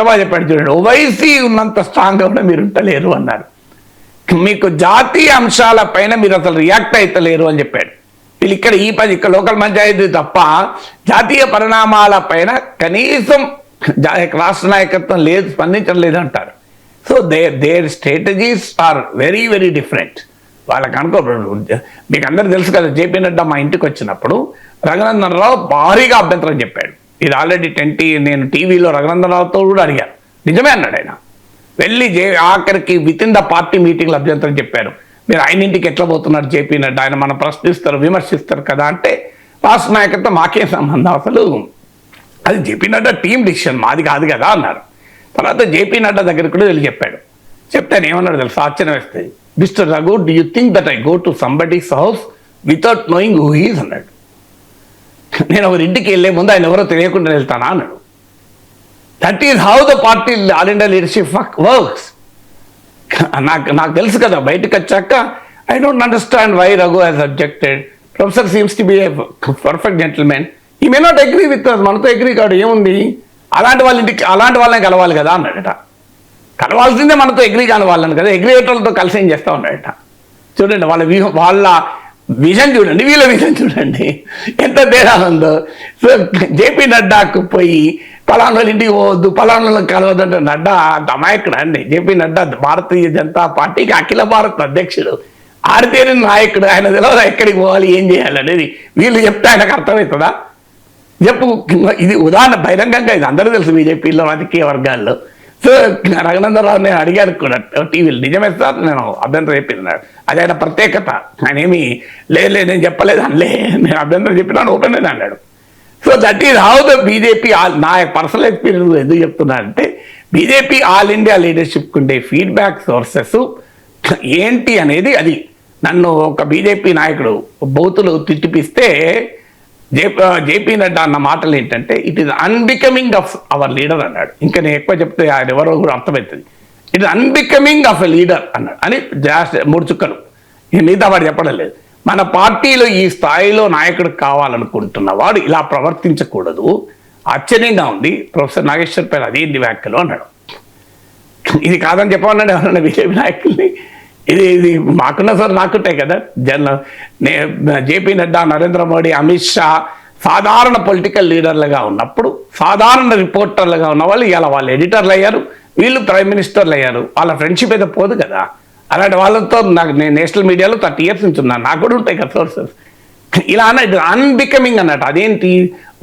బాగా చెప్పాడు చూడండి. ఓవైసీ ఉన్నంత స్ట్రాంగ్గా కూడా మీరు ఉంటలేరు అన్నారు. మీకు జాతీయ అంశాల పైన మీరు అసలు రియాక్ట్ అవుతలేరు అని చెప్పాడు. వీళ్ళు ఇక్కడ లోకల్ పంచాయతీ తప్ప జాతీయ పరిణామాల పైన కనీసం రాష్ట్ర నాయకత్వం లేదు, స్పందించడం లేదు అంటారు. So their strategies are very very different. వాళ్ళకి అనుకో, మీకు అందరూ తెలుసు కదా, జేపీ నడ్డా మా ఇంటికి వచ్చినప్పుడు రఘునందన్ రావు భారీగా అభ్యంతరం చెప్పాడు. ఇది ఆల్రెడీ నేను టీవీలో రఘునందన్ రావుతో కూడా అడిగాను, నిజమే అన్నాడు ఆయన. వెళ్ళి ఆఖరికి విత్ ఇన్ ద పార్టీ మీటింగ్లో అభ్యంతరం చెప్పారు. మీరు ఆయన ఇంటికి ఎట్లా పోతున్నారు జేపీ నడ్డా, ఆయన మనం ప్రశ్నిస్తారు విమర్శిస్తారు కదా అంటే, రాష్ట్ర నాయకత్వం మాకేం సంబంధం, అసలు అది జేపీ నడ్డా టీం డిసిషన్, మాది కాదు కదా అన్నారు. తర్వాత జేపీ నడ్డా దగ్గరికి కూడా వెళ్ళి చెప్పాడు. చెప్తే ఏమన్నాడు తెలుసు, ఆశ్చర్యం వేస్తుంది. Mister Raghu, do you think that I go to somebody's house without knowing who he's అన్నాడు. నేను ఒకరి ఇంటికి వెళ్ళే ముందు ఆయన ఎవరో తెలియకుండా వెళ్తానా అన్నాడు. That is how the party all India leadership works. నాకు తెలుసు కదా, బయటకు వచ్చాక I don't understand why Raghu has objected. Professor seems to be a perfect gentleman, he may not agree with us, మనతో అగ్రీ కాడు, ఏముంది, అలాంటి వాళ్ళని కలవాలి కదా అన్నాడట. కలవాల్సిందే మనతో అగ్రీ కాని వాళ్ళని కదా, అగ్రీ వాళ్ళతో కలిసి ఏం చేస్తూ ఉన్నాడట. చూడండి వాళ్ళ విజన్ చూడండి, వీళ్ళ విజన్ చూడండి ఎంత తేడా ఉందో. సో జేపీ నడ్డాకు పోయి పలానా ఇంటికి పోవద్దు, పలానా కలవద్దు అంటే నడ్డా అంత అమాయకుడు అండి. జేపీ నడ్డా భారతీయ జనతా పార్టీకి అఖిల భారత అధ్యక్షుడు, ఆరితేరిన నాయకుడు. ఆయన తెలియదు ఎక్కడికి పోవాలి, ఏం చేయాలి అనేది. వీళ్ళు చెప్తే ఆయనకు అర్థమవుతుందా చెప్పు. ఇది ఉదాహరణ బహిరంగంగా, ఇది అందరూ తెలుసు బీజేపీలో రాజకీయ వర్గాల్లో. సో రఘునందరావు నేను అడిగాను కూడా టీవీలో, నిజమే సార్ నేను అభ్యంతరం చెప్పినాడు, అది ఆయన ప్రత్యేకత, ఆయన ఏమి లేదు నేను చెప్పలేదు అనలే, నేను అభ్యంతరం చెప్పినాను ఓపెన్ అని అన్నాడు. So that is how the BJP నా పర్సనల్ ఎక్స్పీరియన్స్ ఎందుకు చెప్తున్నానంటే, బీజేపీ ఆల్ ఇండియా లీడర్షిప్ ఉండే ఫీడ్బ్యాక్ సోర్సెస్ ఏంటి అనేది. అది నన్ను ఒక బీజేపీ నాయకుడు బౌతులు తిట్టిపిస్తే జేపీ నడ్డా అన్న మాటలు ఏంటంటే, it is unbecoming of our leader అన్నాడు. ఇంకా నేను ఎక్కువ చెప్తే ఆయన ఎవరో కూడా అర్థమవుతుంది. It is unbecoming of a leader అన్నాడు అని జాస్ట్ 3 చుక్కలు. మిగతా వాడు చెప్పడం లేదు. మన పార్టీలో ఈ స్థాయిలో నాయకుడు కావాలనుకుంటున్న వాడు ఇలా ప్రవర్తించకూడదు, ఆశ్చర్యంగా ఉంది. ప్రొఫెసర్ నాగేశ్వర్ పైన అదేంటి వ్యాఖ్యలు అన్నాడు. ఇది కాదని చెప్పమన్నాడు ఎవరన్నా బీజేపీ నాయకుల్ని. ఇది మాకున్న సార్ నాకుంటాయి కదా. జేపీ నడ్డా, నరేంద్ర మోడీ, అమిత్ షా సాధారణ పొలిటికల్ లీడర్లుగా ఉన్నప్పుడు, సాధారణ రిపోర్టర్లుగా ఉన్న వాళ్ళు ఇలా వాళ్ళు ఎడిటర్లు అయ్యారు, వీళ్ళు ప్రైమ్ మినిస్టర్లు అయ్యారు. వాళ్ళ ఫ్రెండ్షిప్ అయితే పోదు కదా. అలాంటి వాళ్ళతో నేను నేషనల్ మీడియాలో 30 years నుంచి ఉన్నాను, నాకు కూడా ఉంటాయి కదా సోర్సెస్. ఇలా అన్నట్టు అన్బికమింగ్ అన్నట్టు. అదేంటి,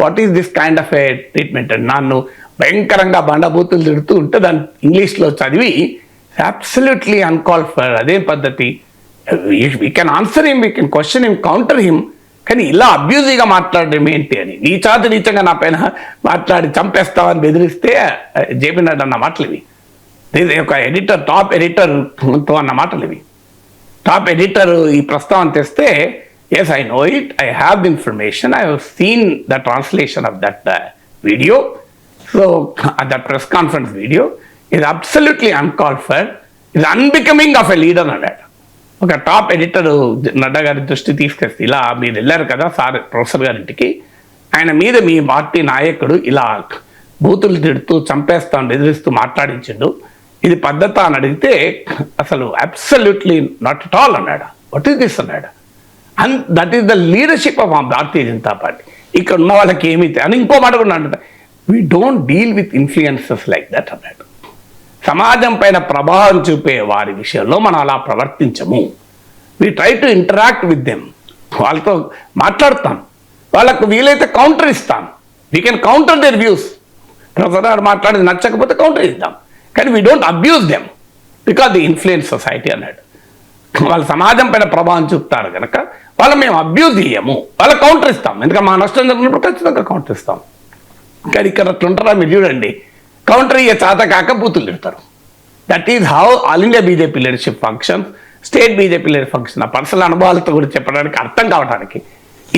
what is this kind of A treatment అండి? నన్ను భయంకరంగా బండబూతులు తిడుతూ ఉంటే దాన్ని ఇంగ్లీష్లో చదివి అబ్సల్యూట్లీ అన్కాల్ ఫర్. అదే పద్ధతి. We can answer him, we can question him, counter him. కానీ ఇలా అబ్యూజివ్గా మాట్లాడడం ఏంటి అని, నీచంగా నా పైన మాట్లాడి చంపేస్తామని బెదిరిస్తే జేపీ నడ్డా అన్న మాటలు ఇవి. ఒక ఎడిటర్, టాప్ ఎడిటర్తో అన్న మాటలు ఇవి. టాప్ ఎడిటర్ ఈ ప్రస్తావన తెస్తే, yes, I know it, I have the information, I have seen the translation of that video, so that press conference video is absolutely uncalled for, is unbecoming of a leader అన్నాడు. ఒక top editor Nadda గారి దృష్టి తీసుకొస్తే, ఇలా మీరు వెళ్ళారు కదా sir professor గారింటికి, ఆయన మీద మీ పార్టీ నాయకుడు ఇలా బూతులు తిడుతూ చంపేస్తాను బెదిరిస్తూ మాట్లాడించిండు, ఇది పద్ధత అని అడిగితే అసలు అబ్సల్యూట్లీ నాట్ ఎట్ ఆల్ అన్నాడు. వాట్ ఈస్ దిస్ అన్నాడు. And that is the leadership of Bharatiya Janata Party. ఇక్కడ ఉన్న వాళ్ళకి ఏమి అని ఇంకో మాట కూడా అంట, we don't deal with influences like that అన్నాడు. సమాజం పైన ప్రభావం చూపే వారి విషయంలో మనం అలా ప్రవర్తించము. We try to interact with them. వాళ్ళతో మాట్లాడతాం, వాళ్ళకు వీలైతే కౌంటర్ ఇస్తాం. We can counter their views. Professor గారు మాట్లాడేది నచ్చకపోతే కౌంటర్ ఇద్దాం, కానీ we don't abuse them because the influence society అన్నాడు. వాళ్ళు సమాజం పైన ప్రభావం చూపుతారు కనుక వాళ్ళు మేము అబ్యూజ్ చేయము, వాళ్ళకి కౌంటర్ ఇస్తాం. ఎందుకంటే మా నష్టం జరిగినప్పుడు ఖచ్చితంగా కౌంటర్ ఇస్తాం. కానీ ఇక్కడ అట్లుంటారా మీరు చూడండి, కౌంటర్ ఇయ్యే చేత కాక బూతులు తిడతారు. That is how all India BJP leadership function, state BJP leader function. ఆ పర్సనల్ అనుభవాలతో కూడా చెప్పడానికి, అర్థం కావడానికి.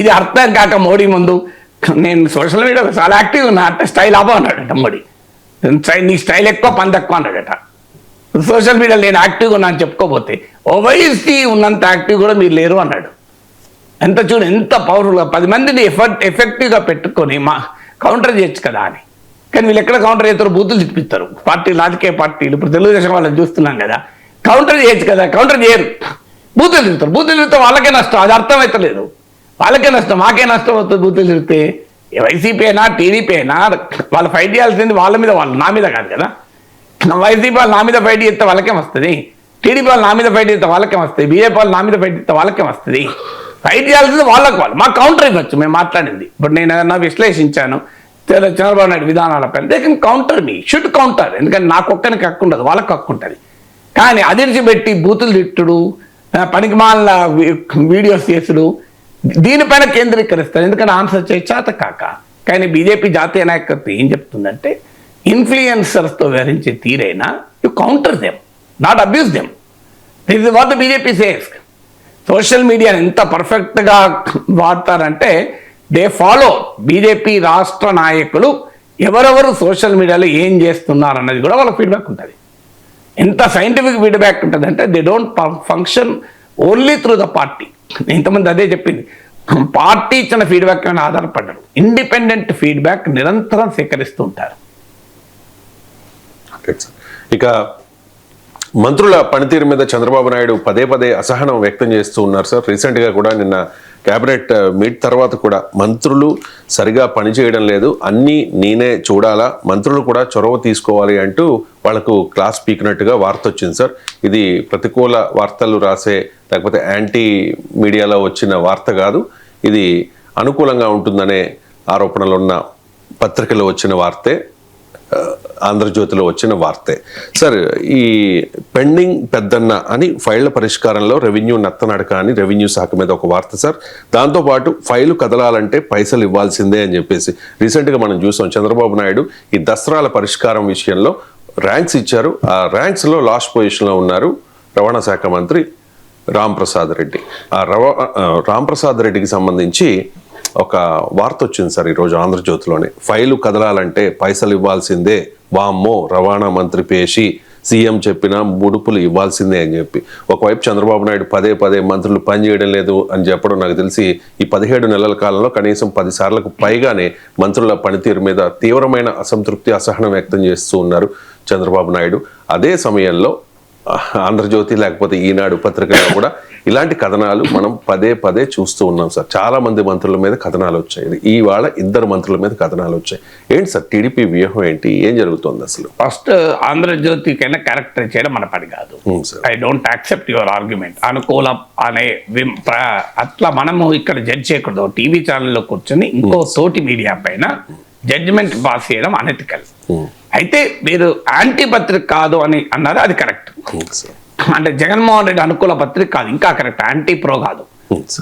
ఇది అర్థం కాక మోడీ ముందు నేను సోషల్ మీడియాలో చాలా యాక్టివ్ ఉన్నా అంటే స్టైల్ ఆపో అన్నాడట మోడీ. నీ స్టైల్ ఎక్కువ, పని తక్కువ అన్నాడట. సోషల్ మీడియాలో నేను యాక్టివ్గా ఉన్నా అని చెప్పుకోపోతే, ఓవైసీ ఉన్నంత యాక్టివ్ కూడా మీరు లేరు అన్నాడు. ఎంత చూడు, ఎంత పవర్ఫుల్గా 10 మందిని ఎఫెక్టివ్గా పెట్టుకొని కౌంటర్ చేయొచ్చు కదా అని. కానీ వీళ్ళు ఎక్కడ కౌంటర్ చేస్తారు, బూతులు తిప్పిస్తారు. రాజకీయ పార్టీలు ఇప్పుడు తెలుగుదేశం వాళ్ళని చూస్తున్నాం కదా, కౌంటర్ చేయొచ్చు కదా, కౌంటర్ చేయరు, బూతులు తిరుగుతారు. బూతులు తిరిగితే వాళ్ళకే నష్టం, అది అర్థమవుతలేదు. వాళ్ళకే నష్టం, మాకే నష్టం అవుతుంది బూతులు తిరిగితే. వైసీపీ అయినా టీడీపీ అయినా వాళ్ళు ఫైట్ చేయాల్సింది వాళ్ళ మీద, వాళ్ళు నా మీద కాదు కదా. వైసీపీ వాళ్ళు నా మీద ఫైట్ చేస్తే వాళ్ళకేం వస్తుంది, టీడీపీ వాళ్ళు నా మీద ఫైట్ చేస్తే వాళ్ళకేం వస్తుంది, బీజేపీ వాళ్ళు నా మీద ఫైట్ చేస్తే వాళ్ళకేం వస్తుంది. ఫైట్ చేయాల్సింది వాళ్ళకి, వాళ్ళు మాకు కౌంటర్ ఇవ్వచ్చు. మేము మాట్లాడింది ఇప్పుడు నేను ఏదన్నా విశ్లేషించాను చంద్రబాబు నాయుడు విధానాలపై, they can counter me, should counter. ఎందుకంటే నాకు ఒక్కరికి హక్కు ఉండదు, వాళ్ళకి హక్కు ఉంటుంది. కానీ అదిరిచిపెట్టి బూతులు తిట్టుడు, పనికిమాల వీడియోస్ చేసుడు, దీనిపైన కేంద్రీకరిస్తారు. ఎందుకంటే ఆన్సర్ చేయ చేత కాక. కానీ బీజేపీ జాతీయ నాయకత్వం ఏం చెప్తుందంటే, ఇన్ఫ్లుయెన్సర్స్తో వ్యవహరించే తీరైనా you counter them, not abuse them. This is what the BJP says. Social మీడియాని ఎంత పర్ఫెక్ట్గా వాడతారంటే, దే ఫాలో. బీజేపీ రాష్ట్ర నాయకులు ఎవరెవరు సోషల్ మీడియాలో ఏం చేస్తున్నారు అన్నది కూడా వాళ్ళకి ఫీడ్బ్యాక్ ఉంటుంది. ఎంత సైంటిఫిక్ ఫీడ్బ్యాక్ ఉంటుంది అంటే, they don't function only through the party. ఇంతమంది అదే చెప్పింది, పార్టీ ఇచ్చిన ఫీడ్బ్యాక్ మీద ఆధారపడ్డారు. ఇండిపెండెంట్ ఫీడ్బ్యాక్ నిరంతరం సేకరిస్తూ ఉంటారు. ఇక మంత్రుల పనితీరు మీద చంద్రబాబు నాయుడు పదే అసహనం వ్యక్తం చేస్తూ ఉన్నారు సార్. రీసెంట్గా కూడా నిన్న క్యాబినెట్ మీట్ తర్వాత కూడా మంత్రులు సరిగా పనిచేయడం లేదు, అన్నీ నేనే చూడాలా, మంత్రులు కూడా చొరవ తీసుకోవాలి అంటూ వాళ్లకు క్లాస్ పీకినట్టుగా వార్త వచ్చింది సార్. ఇది ప్రతికూల వార్తలు రాసే లేకపోతే యాంటీ మీడియాలో వచ్చిన వార్త కాదు, ఇది అనుకూలంగా ఉంటుందనే ఆరోపణలు ఉన్న పత్రికలో వచ్చిన వార్తే, ఆంధ్రజ్యోతిలో వచ్చిన వార్తే సార్. ఈ పెండింగ్ పెద్దన్న అని ఫైళ్ల పరిష్కారంలో రెవెన్యూ నత్తనడక అని రెవెన్యూ శాఖ మీద ఒక వార్త సార్. దాంతోపాటు ఫైలు కదలాలంటే పైసలు ఇవ్వాల్సిందే అని చెప్పేసి రీసెంట్గా మనం చూసాం. చంద్రబాబు నాయుడు ఈ దసరాల పరిష్కారం విషయంలో ర్యాంక్స్ ఇచ్చారు. ఆ ర్యాంక్స్లో లాస్ట్ పొజిషన్లో ఉన్నారు రవాణా శాఖ మంత్రి రాంప్రసాద్ రెడ్డి. ఆ రాంప్రసాద్ రెడ్డికి సంబంధించి ఒక వార్త వచ్చింది సార్ ఈరోజు ఆంధ్రజ్యోతిలోనే. ఫైలు కదలాలంటే పైసలు ఇవ్వాల్సిందే, వామ్మో రవాణా మంత్రి పేషి సీఎం చెప్పినా ముడుపులు ఇవ్వాల్సిందే అని చెప్పి. ఒకవైపు చంద్రబాబు నాయుడు పదే పదే మంత్రులు పనిచేయడం లేదు అని చెప్పడం నాకు తెలిసి ఈ 17 నెలల కాలంలో కనీసం 10 సార్లకు పైగానే మంత్రుల పనితీరు మీద తీవ్రమైన అసంతృప్తి, అసహనం వ్యక్తం చేస్తూ ఉన్నారు చంద్రబాబు నాయుడు. అదే సమయంలో ఆంధ్రజ్యోతి లేకపోతే ఈనాడు పత్రికలో కూడా ఇలాంటి కథనాలు మనం పదే పదే చూస్తూ ఉన్నాం సార్. చాలా మంది మంత్రుల మీద కథనాలు వచ్చాయి. ఇవాళ 2 మంత్రుల మీద కథనాలు వచ్చాయి. ఏంటి సార్ టీడీపీ వ్యూహం ఏంటి? ఏం జరుగుతుంది అసలు? ఫస్ట్ ఆంధ్రజ్యోతికైనా క్యారెక్టర్ చేయడం మన పని కాదు. I don't accept your argument. అనుకూలం అనే అట్లా మనము ఇక్కడ జడ్జ్ చేయకూడదు. టీవీ ఛానల్లో కూర్చొని ఇంకో తోటి మీడియా పైన జడ్జిమెంట్ పాస్ చేయడం అనెథికల్. అయితే మీరు యాంటీ పత్రిక కాదు అని అన్నారు, అది కరెక్ట్. అంటే జగన్మోహన్ రెడ్డి అనుకూల పత్రిక కాదు, ఇంకా కరెక్ట్. యాంటీ ప్రో కాదు,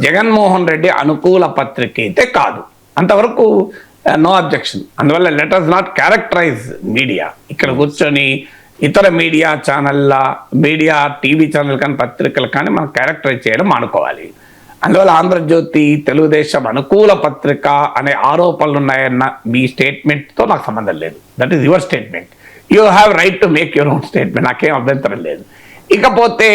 జగన్మోహన్ రెడ్డి అనుకూల పత్రిక అయితే కాదు, అంతవరకు నో అబ్జెక్షన్. అందువల్ల let us not characterise media. ఇక్కడ కూర్చొని ఇతర మీడియా ఛానళ్ళ మీడియా టీవీ ఛానల్ కానీ పత్రికలు కానీ మనం క్యారెక్టరైజ్ చేయడం మానుకోవాలి. అందువల్ల ఆంధ్రజ్యోతి తెలుగుదేశం అనుకూల పత్రిక అనే ఆరోపణలు ఉన్నాయన్న మీ స్టేట్మెంట్తో నాకు సంబంధం లేదు. That is your statement. You have right to make your own statement. నాకేం అభ్యంతరం లేదు. ఇకపోతే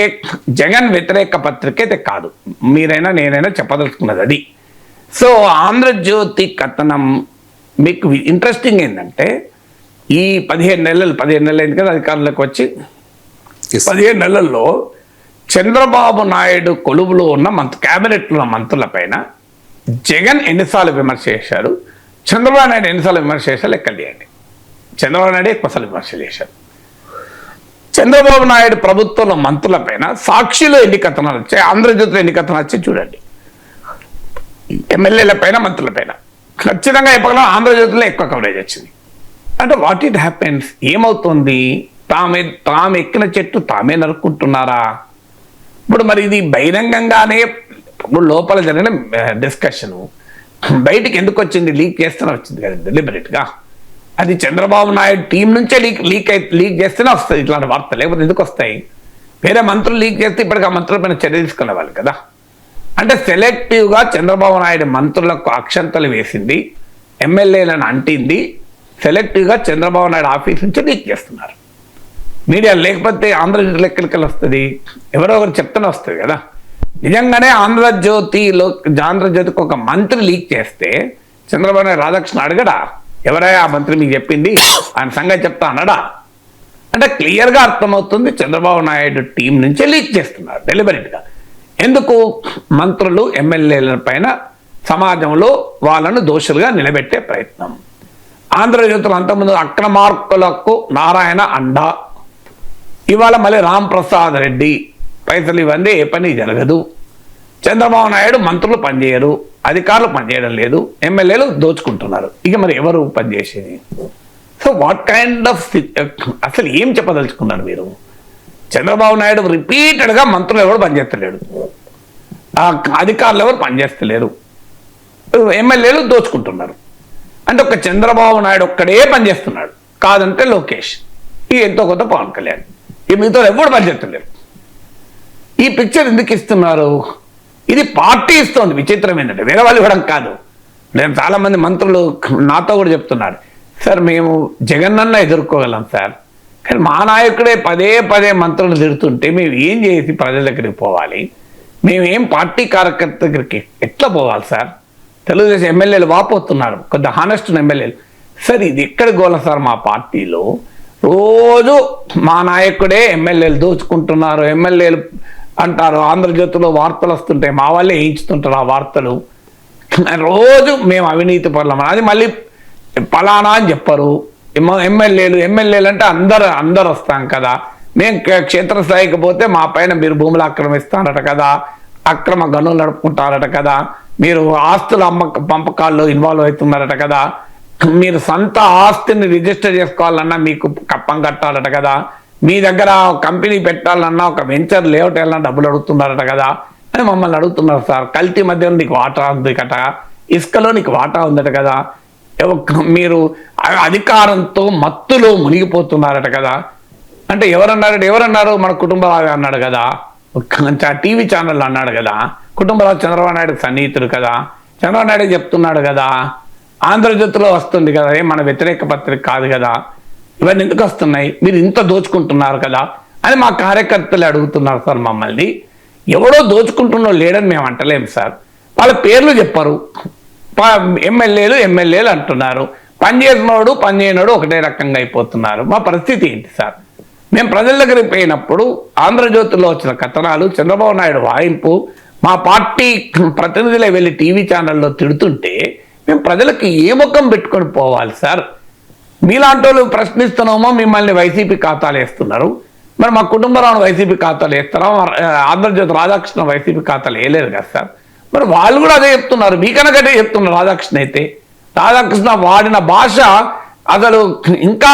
జగన్ వ్యతిరేక పత్రిక అయితే కాదు, మీరైనా నేనైనా చెప్పదలుచుకున్నది అది. సో ఆంధ్రజ్యోతి కథనం మీకు ఇంట్రెస్టింగ్ ఏంటంటే ఈ 15 నెలలు అయింది కదా అధికారంలోకి వచ్చి, 15 నెలల్లో చంద్రబాబు నాయుడు కొలువులో ఉన్న క్యాబినెట్లో ఉన్న మంత్రుల పైన జగన్ ఎన్నిసార్లు విమర్శ చేశారు, చంద్రబాబు నాయుడు ఎన్నిసార్లు విమర్శ చేశారు లెక్కలు తీయండి. చంద్రబాబు నాయుడు ఎక్కువసార్లు విమర్శ చేశారు. చంద్రబాబు నాయుడు ప్రభుత్వంలో మంత్రుల పైన సాక్షిలో ఎన్ని కథనాలు వచ్చాయి, ఆంధ్రజ్యోతిలో ఎన్ని కథనాలు వచ్చాయి చూడండి. ఎమ్మెల్యేల పైన మంత్రుల పైన ఖచ్చితంగా చెప్పగలం ఆంధ్రజ్యోతిలో ఎక్కువ కవరేజ్ వచ్చింది. అంటే వాట్ ఇట్ హ్యాపెన్స్, ఏమవుతుంది? తాము ఎక్కిన చెట్టు తామే నరుక్కుంటున్నారా? ఇప్పుడు మరి ఇది బహిరంగంగానే ఇప్పుడు లోపల జరిగిన డిస్కషను బయటికి ఎందుకు వచ్చింది? లీక్ చేస్తూనే వచ్చింది కదా డెలిబరేట్గా. అది చంద్రబాబు నాయుడు టీం నుంచే లీక్ చేస్తేనే వస్తుంది ఇట్లాంటి వార్త, లేకపోతే ఎందుకు వస్తాయి? వేరే మంత్రులు లీక్ చేస్తే ఇప్పటికి ఆ మంత్రుల పైన చర్య తీసుకునే వాళ్ళు కదా. అంటే సెలెక్టివ్గా చంద్రబాబు నాయుడు మంత్రులకు అక్షంతలు వేసింది, ఎమ్మెల్యేలను అంటింది, సెలెక్టివ్గా చంద్రబాబు నాయుడు ఆఫీస్ నుంచి లీక్ చేస్తున్నారు మీడియా. లేకపోతే ఆంధ్రజ్యోతి లెక్కలకి వస్తుంది, ఎవరో ఒకరు చెప్తూనే వస్తుంది కదా. నిజంగానే ఆంధ్రజ్యోతికి ఒక మంత్రి లీక్ చేస్తే చంద్రబాబు నాయుడు రాధాకృష్ణ అడగడా, ఎవరైనా ఆ మంత్రి మీకు చెప్పింది ఆయన సంగతి చెప్తా అన్నాడా? అంటే క్లియర్గా అర్థమవుతుంది చంద్రబాబు నాయుడు టీం నుంచే లీక్ చేస్తున్నారు డెలిబరేట్గా. ఎందుకు? మంత్రులు ఎమ్మెల్యేల పైన సమాజంలో వాళ్ళను దోషులుగా నిలబెట్టే ప్రయత్నం. ఆంధ్రజ్యోతిలో అంతకుముందు అక్రమార్కులకు నారాయణ అండ, ఇవాళ మళ్ళీ రాంప్రసాద్ రెడ్డి పైసలు ఇవన్నీ ఏ పని జరగదు. చంద్రబాబు నాయుడు మంత్రులు పనిచేయరు, అధికారులు పనిచేయడం లేదు, ఎమ్మెల్యేలు దోచుకుంటున్నారు. ఇక మరి ఎవరు పనిచేసేది? సో వాట్ కైండ్ ఆఫ్ అసలు ఏం చెప్పదలుచుకున్నారు మీరు? చంద్రబాబు నాయుడు రిపీటెడ్గా మంత్రులు ఎవరు పనిచేస్తలేడు, అధికారులు ఎవరు పనిచేస్తలేరు, ఎమ్మెల్యేలు దోచుకుంటున్నారు. అంటే ఒక చంద్రబాబు నాయుడు ఒక్కడే పనిచేస్తున్నాడు, కాదంటే లోకేష్, ఈ ఎంతో కొంత పవన్ కళ్యాణ్, ఈ మిగతా ఎవరు పనిచేస్తలేరు. ఈ పిక్చర్ ఎందుకు ఇస్తున్నారు? ఇది పార్టీ ఇస్తుంది. విచిత్రం ఏంటంటే వేరే వాళ్ళు ఇవ్వడం కాదు. నేను చాలామంది మంత్రులు నాతో కూడా చెప్తున్నారు, సార్ మేము జగనన్న ఎదుర్కోగలం సార్, కానీ మా నాయకుడే పదే పదే మంత్రులు తిడుతుంటే మేము ఏం చేసి ప్రజల దగ్గరికి పోవాలి, మేము ఏం పార్టీ కార్యకర్త దగ్గరికి ఎట్లా పోవాలి సార్? తెలుగుదేశం ఎమ్మెల్యేలు వాపోతున్నారు, కొద్ది హానెస్ట్ ఎమ్మెల్యేలు. సార్ ఇది ఎక్కడ గోల సార్? మా పార్టీలో రోజు మా నాయకుడే ఎమ్మెల్యేలు దోచుకుంటున్నారు, ఎమ్మెల్యేలు అంటారు, ఆంధ్రజ్యోతిలో వార్తలు వస్తుంటాయి, మా వాళ్ళే వేయించుతుంటారు ఆ వార్తలు, రోజు మేము అవినీతి పరులం, అది మళ్ళీ పలానా అని చెప్పరు. ఎమ్మెల్యేలు అంటే అందరు వస్తాం కదా, మేము క్షేత్రస్థాయికి పోతే మా పైన మీరు భూములు ఆక్రమిస్తారట కదా, అక్రమ గనులు నడుపుకుంటారట కదా, మీరు ఆస్తుల పంపకాల్లో ఇన్వాల్వ్ అవుతున్నారట కదా, మీరు సొంత ఆస్తిని రిజిస్టర్ చేసుకోవాలన్నా మీకు కప్పం కట్టాలట కదా, మీ దగ్గర కంపెనీ పెట్టాలన్నా ఒక వెంచర్ లేఅవుట్ వెళ్ళినా డబ్బులు అడుగుతున్నారట కదా అని మమ్మల్ని అడుగుతున్నారు సార్. కల్తీ మధ్యలో నీకు వాటా ఉంది కట, ఇసుకలో నీకు వాటా ఉందట కదా, మీరు అధికారంతో మత్తులో మునిగిపోతున్నారట కదా. అంటే ఎవరన్నారు? మన కుటుంబరావు అన్నాడు కదా, టీవీ ఛానల్ అన్నాడు కదా, కుటుంబరావు చంద్రబాబు నాయుడు సన్నిహితుడు కదా, చంద్రబాబు నాయుడు చెప్తున్నాడు కదా, ఆంధ్రజ్యోతిలో వస్తుంది కదా, మన వ్యతిరేక పత్రిక కాదు కదా. ఇవన్నీ ఎందుకు వస్తున్నాయి, మీరు ఇంత దోచుకుంటున్నారు కదా అని మా కార్యకర్తలు అడుగుతున్నారు సార్ మమ్మల్ని. ఎవడో దోచుకుంటున్నో లేడని మేము అంటలేము సార్. వాళ్ళ పేర్లు చెప్పరు, ఎమ్మెల్యేలు అంటున్నారు. పనిచేసినోడు పనిచేయనోడు ఒకటే రకంగా అయిపోతున్నారు. మా పరిస్థితి ఏంటి సార్? మేము ప్రజల దగ్గరికి పోయినప్పుడు ఆంధ్రజ్యోతిలో వచ్చిన కథనాలు, చంద్రబాబు నాయుడు వాయింపు, మా పార్టీ ప్రతినిధులే వెళ్ళి టీవీ ఛానల్లో తిడుతుంటే మేము ప్రజలకు ఏ ముఖం పెట్టుకొని పోవాలి సార్? మీలాంటి వాళ్ళు ప్రశ్నిస్తున్నామో మిమ్మల్ని వైసీపీ ఖాతాలు వేస్తున్నారు, మరి మా కుటుంబరావును వైసీపీ ఖాతాలు వేస్తారా? ఆంధ్రజ్యోతి రాధాకృష్ణ వైసీపీ ఖాతాలు వేయలేరు కదా సార్. మరి వాళ్ళు కూడా అదే చెప్తున్నారు, మీకనకటే చెప్తున్నారు. రాధాకృష్ణ వాడిన భాష అసలు ఇంకా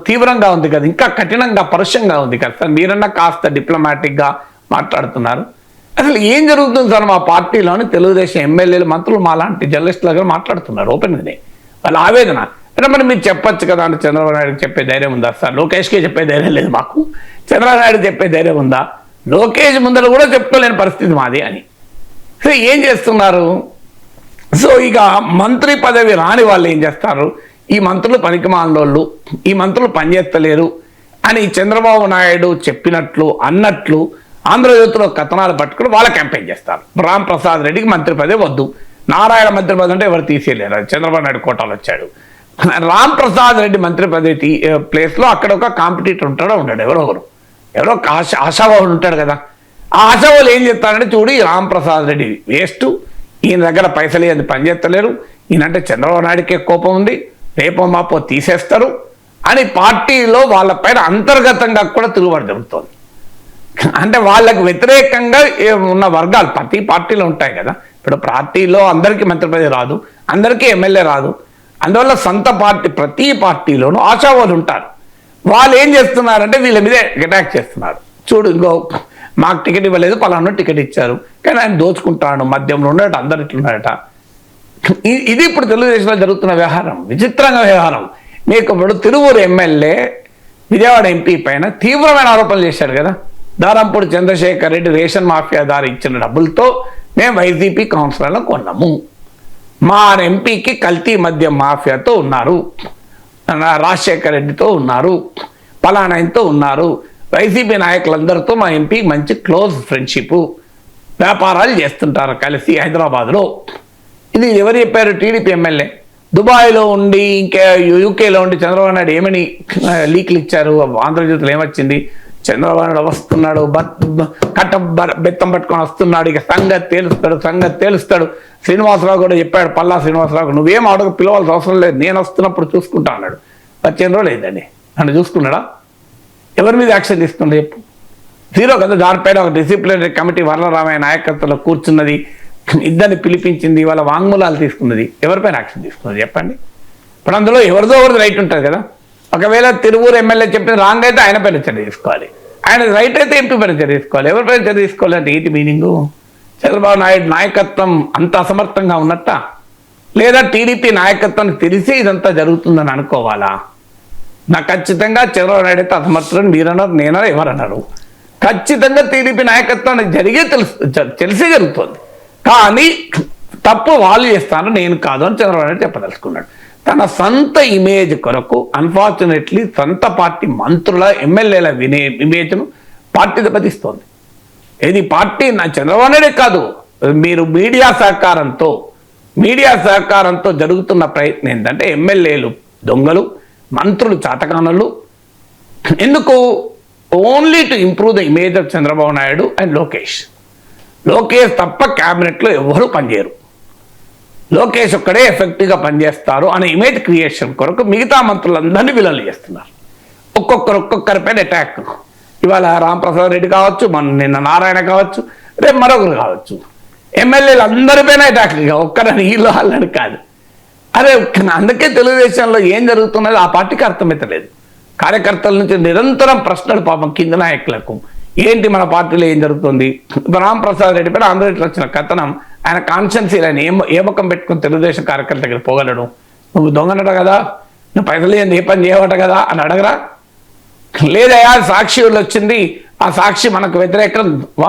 తీవ్రంగా ఉంది కదా, ఇంకా కఠినంగా పరుషంగా ఉంది కదా సార్. మీరన్నా కాస్త డిప్లొమాటిక్గా మాట్లాడుతున్నారు. అసలు ఏం జరుగుతుంది సార్ మా పార్టీలోని? తెలుగుదేశం ఎమ్మెల్యేలు, మంత్రులు మాలాంటి జర్నలిస్టుల దగ్గర మాట్లాడుతున్నారు ఓపెన్గానే వాళ్ళ ఆవేదన. అంటే మరి మీరు చెప్పచ్చు కదా అంటే చంద్రబాబు నాయుడుకి చెప్పే ధైర్యం ఉందా సార్? లోకేష్కి చెప్పే ధైర్యం లేదు మాకు, చంద్రబాబు నాయుడు చెప్పే ధైర్యం ఉందా? లోకేష్ ముందర కూడా చెప్పుకోలేని పరిస్థితి మాది అని. సో ఏం చేస్తున్నారు? సో ఇక మంత్రి పదవి రాని వాళ్ళు ఏం చేస్తారు? ఈ మంత్రులు పనికిమాలినోళ్ళు, ఈ మంత్రులు పనిచేస్తలేరు అని చంద్రబాబు నాయుడు చెప్పినట్లు అన్నట్లు ఆంధ్రజ్యోతిలో కథనాలు పట్టుకుని వాళ్ళ క్యాంపెయిన్ చేస్తారు. రామ్ ప్రసాద్ రెడ్డికి మంత్రి పదవి వద్దు, నారాయణ మంత్రి పదవి అంటే ఎవరు తీసేయలేరు, చంద్రబాబు నాయుడు కోటాలు వచ్చాడు. రామ్ ప్రసాద్ రెడ్డి మంత్రి పదవి ప్లేస్లో అక్కడ ఒక కాంపిటీటర్ ఉంటాడో ఉండడు, ఎవరో ఆశావాహుడు ఉంటాడు కదా. ఆ ఆశావాహులు ఏం చెప్తారంటే, చూడు ఈ రామ్ ప్రసాద్ రెడ్డి వేస్ట్, ఈయన దగ్గర పైసలు అది పనిచేస్తలేరు, ఈయనంటే చంద్రబాబు నాయుడికే కోపం ఉంది, రేపో మాపో తీసేస్తారు అని పార్టీలో వాళ్ళపైన అంతర్గతంగా కూడా తిరుగుబాటు జరుగుతుంది. అంటే వాళ్ళకు వ్యతిరేకంగా ఉన్న వర్గాలు ప్రతి పార్టీలో ఉంటాయి కదా. ఇప్పుడు పార్టీలో అందరికీ మంత్రి పదవి రాదు, అందరికీ ఎమ్మెల్యే రాదు. అందువల్ల సొంత పార్టీ ప్రతి పార్టీలోనూ ఆశావాళ్ళు ఉంటారు. వాళ్ళు ఏం చేస్తున్నారంటే వీళ్ళ మీదే అటాక్ చేస్తున్నారు. చూడు ఇంకో మాకు టికెట్ ఇవ్వలేదు, పలానా టికెట్ ఇచ్చారు, కానీ ఆయన దోచుకుంటాడు, మద్యంలో ఉన్నాడట, అందరు ఇట్లున్నాడట. ఇది ఇప్పుడు తెలుగుదేశంలో జరుగుతున్న వ్యవహారం, విచిత్రంగా వ్యవహారం. మీకు ఇప్పుడు తిరువూరు ఎమ్మెల్యే విజయవాడ ఎంపీ పైన తీవ్రమైన ఆరోపణలు చేశాడు కదా. దారంపూడి చంద్రశేఖర్ రెడ్డి రేషన్ మాఫియా దారి ఇచ్చిన డబ్బులతో మేము వైసీపీ కౌన్సిలర్లను కొన్నాము, మా ఎంపీకి కల్తీ మద్యం మాఫియాతో ఉన్నారు, రాజశేఖర్ రెడ్డితో ఉన్నారు, పలానాయనతో ఉన్నారు, వైసీపీ నాయకులందరితో మా ఎంపీ మంచి క్లోజ్ ఫ్రెండ్షిప్, వ్యాపారాలు చేస్తుంటారు కలిసి హైదరాబాద్లో. ఇది ఎవరు చెప్పారు? TDP MLA. దుబాయ్లో ఉండి ఇంకా యూకేలో ఉండి చంద్రబాబు నాయుడు ఏమని లీక్లు ఇచ్చారు? ఆంధ్రజ్యోతిలో ఏమొచ్చింది? చంద్రబాబు నాయుడు వస్తున్నాడు, బెత్తం పట్టుకొని వస్తున్నాడు, ఇక సంగతి తేలుస్తాడు. శ్రీనివాసరావు కూడా చెప్పాడు, పల్లా శ్రీనివాసరావు, నువ్వేం అడగ పిలవాల్సిన అవసరం లేదు, నేను వస్తున్నప్పుడు చూసుకుంటా అన్నాడు. వచ్చేం రోజు లేదండి, నన్ను చూసుకున్నాడా? ఎవరి మీద యాక్షన్ తీసుకుంటే చెప్పు? జీరో కదా. దానిపైన ఒక డిసిప్లినరీ కమిటీ వరలరామయ్య నాయకత్వంలో కూర్చున్నది, ఇద్దరిని పిలిపించింది, వాళ్ళ వాంగ్మూలాలు తీసుకున్నది, ఎవరిపైన యాక్షన్ తీసుకున్నది చెప్పండి? ఇప్పుడు అందులో ఎవరిదో రైట్ ఉంటుంది కదా. ఒకవేళ తిరువూరు ఎమ్మెల్యే చెప్పిన రాంగ్ అయితే ఆయన పైన చర్య తీసుకోవాలి, ఆయన రైట్ అయితే ఎంపీ పైన చర్య తీసుకోవాలి. ఎవరిపైన చర్య తీసుకోవాలి అంటే ఏంటి మీనింగు? చంద్రబాబు నాయుడు నాయకత్వం అంత అసమర్థంగా ఉన్నట్ట, లేదా టీడీపీ నాయకత్వాన్ని తెలిసి ఇదంతా జరుగుతుందని అనుకోవాలా? నాకు ఖచ్చితంగా చంద్రబాబు నాయుడు అయితే అసమర్థులని మీరన్నారు, నేనన్నారు, ఎవరన్నారు? ఖచ్చితంగా టీడీపీ నాయకత్వాన్ని తెలిసే జరుగుతుంది. కానీ తప్పు వాళ్ళు చేస్తాను, నేను కాదు అని చంద్రబాబు నాయుడు చెప్పదలుచుకున్నాడు. తన సొంత ఇమేజ్ కొరకు అన్ఫార్చునేట్లీ సొంత పార్టీ మంత్రుల ఎమ్మెల్యేల ఇమేజ్ను పార్టీ దెబ్బతీస్తోంది. ఇది పార్టీ నా చంద్రబాబు నాయుడే కాదు, మీరు మీడియా సహకారంతో జరుగుతున్న ప్రయత్నం ఏంటంటే ఎమ్మెల్యేలు దొంగలు, మంత్రులు చాతకానులు. ఎందుకు? Only to improve the image of Chandrababu Naidu and Lokesh తప్ప క్యాబినెట్లో ఎవరు పనిచేయరు, లోకేష్ ఒక్కడే ఎఫెక్టివ్గా పనిచేస్తారు అనే ఇమేజ్ క్రియేషన్ కొరకు మిగతా మంత్రులందరినీ విలలు చేస్తున్నారు. ఒక్కొక్కరిపైన అటాక్. ఇవాళ రామప్రసాద్ రెడ్డి కావచ్చు, నిన్న నారాయణ కావచ్చు, రేపు మరొకరు కావచ్చు, ఎమ్మెల్యేలు అందరిపైన అటాక్, ఒక్కరని వీళ్ళు వాళ్ళని కాదు. అదే అందుకే తెలుగుదేశంలో ఏం జరుగుతున్నది ఆ పార్టీకి అర్థమవుతలేదు. కార్యకర్తల నుంచి నిరంతరం ప్రశ్నలు పాపం కింద నాయకులకు, ఏంటి మన పార్టీలో ఏం జరుగుతుంది? రామప్రసాద్ రెడ్డి పైన ఆంధ్రజ్యోతిలో వచ్చిన కథనం, ఆయన కాన్షియన్స్ ఆయన ఏ ముఖం పెట్టుకుని తెలుగుదేశం కార్యకర్తల దగ్గర పోగలడు? నువ్వు దొంగనట కదా, నువ్వు పైసలు ఏ పని చేయవట కదా అని అడగరా? లేదయా సాక్షి వచ్చింది, ఆ సాక్షి మనకు వ్యతిరేకం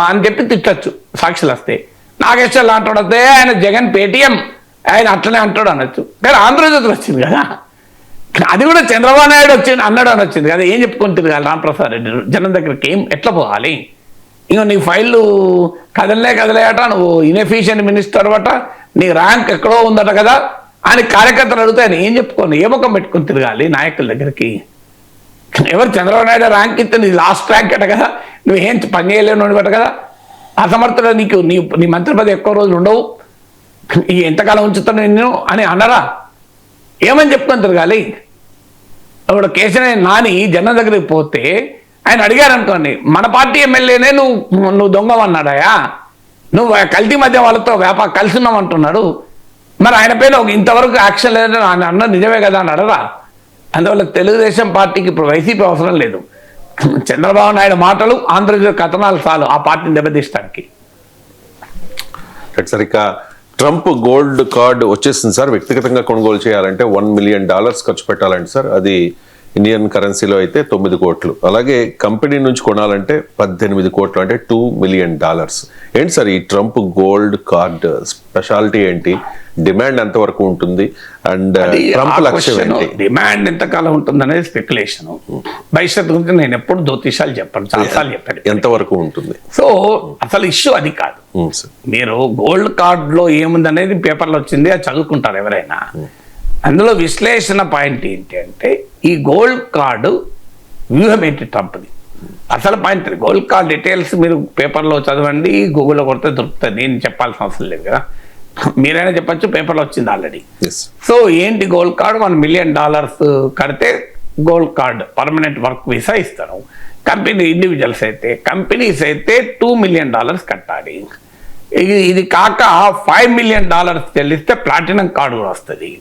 అని చెప్పి తిట్టచ్చు సాక్షులు వస్తే. నాగేశ్వర్ లాంటి వస్తే ఆయన జగన్ పేటీఎం, ఆయన అట్లనే అంటాడు అనొచ్చు. కానీ ఆంధ్రజ్యోతిలో వచ్చింది కదా, అది కూడా చంద్రబాబు నాయుడు వచ్చింది అన్నాడు అని వచ్చింది కదా, ఏం చెప్పుకొని తిరగాలి రామప్రసాద్ రెడ్డి జనం దగ్గరికి ఎట్లా పోవాలి? ఇంకా నీ ఫైళ్ళు కదలే అట, నువ్వు ఇన్ఎఫిషియెంట్ మినిస్టర్ అట, నీ ర్యాంక్ ఎక్కడో ఉందట కదా అని కార్యకర్తలు అడుగుతాయని ఏం చెప్పుకొని ఏ ముఖం పెట్టుకొని తిరగాలి నాయకుల దగ్గరికి? ఎవరు చంద్రబాబు నాయుడు ర్యాంక్ ఇస్తే నీ లాస్ట్ ర్యాంక్ అట కదా, నువ్వేం పని చేయలేను అట కదా, అసమర్థుడు నీకు నీ మంత్రి పదవి ఎక్కువ రోజులు ఉండవు, ఎంతకాలం ఉంచుతాను నిన్ను అని అన్నారా? ఏమని చెప్పుకొని తిరగాలి? ఇప్పుడు కేసీఆర్ నాని జనం దగ్గరికి పోతే ఆయన అడిగారు అనుకోండి, మన పార్టీ ఎమ్మెల్యేనే నువ్వు దొంగవన్నాడాయా, నువ్వు కల్తీ మధ్య వాళ్ళతో కలిసి ఉన్నావు అంటున్నాడు, మరి ఆయన పైన ఇంతవరకు యాక్షన్ లేదని ఆయన అన్న నిజమే కదా అని అడరా? అందువల్ల తెలుగుదేశం పార్టీకి ఇప్పుడు వైసీపీ అవసరం లేదు, చంద్రబాబు నాయుడు మాటలు ఆంధ్రప్రదేశ్ కథనాలు చాలు ఆ పార్టీని దెబ్బతీయడానికి. సరిగ్గా ట్రంప్ గోల్డ్ కార్డ్ వచ్చేసింది సార్. వ్యక్తిగతంగా కొనుగోలు చేయాలంటే $1 million ఖర్చు పెట్టాలంటే సార్, అది ఇండియన్ కరెన్సీలో అయితే 9 కోట్లు. అలాగే కంపెనీ నుంచి కొనాలంటే 18 కోట్లు, అంటే $2 million. ఏంటి సార్ ఈ ట్రంప్ గోల్డ్ కార్డ్ స్పెషాలిటీ ఏంటి? డిమాండ్ ఎంతవరకు ఉంటుంది? అండ్ ట్రంప్ లక్ష్యం ఏంటి? డిమాండ్ ఎంతకాలం ఉంటుంది అనేది స్పెక్యులేషన్. భవిష్యత్తు గురించి నేను ఎప్పుడు జ్యోతిషాలు చెప్పాను, చాలాసార్లు చెప్పాను. ఎంతవరకు ఉంటుంది? సో అసలు ఇష్యూ అది కాదు. మీరు గోల్డ్ కార్డ్ లో ఏముంది అనేది పేపర్లో వచ్చింది, అది చదువుకుంటారు ఎవరైనా. అందులో విశ్లేషణ పాయింట్ ఏంటి అంటే, ఈ గోల్డ్ కార్డు వ్యూహం ఏంటి ట్రంప్ది? అసలు పాయింట్ గోల్డ్ కార్డ్ డీటెయిల్స్ మీరు పేపర్లో చదవండి, గూగుల్లో కొడితే దొరుకుతుంది, నేను చెప్పాల్సిన అవసరం లేదు కదా, మీరైనా చెప్పచ్చు, పేపర్లో వచ్చింది ఆల్రెడీ. సో ఏంటి గోల్డ్ కార్డ్? $1 million కడితే gold card permanent work visa ఇస్తారు. కంపెనీ ఇండివిజువల్స్ అయితే, కంపెనీస్ అయితే $2 million కట్టాలి. ఇది కాక $5 million చెల్లిస్తే ప్లాటినం కార్డు కూడా వస్తుంది.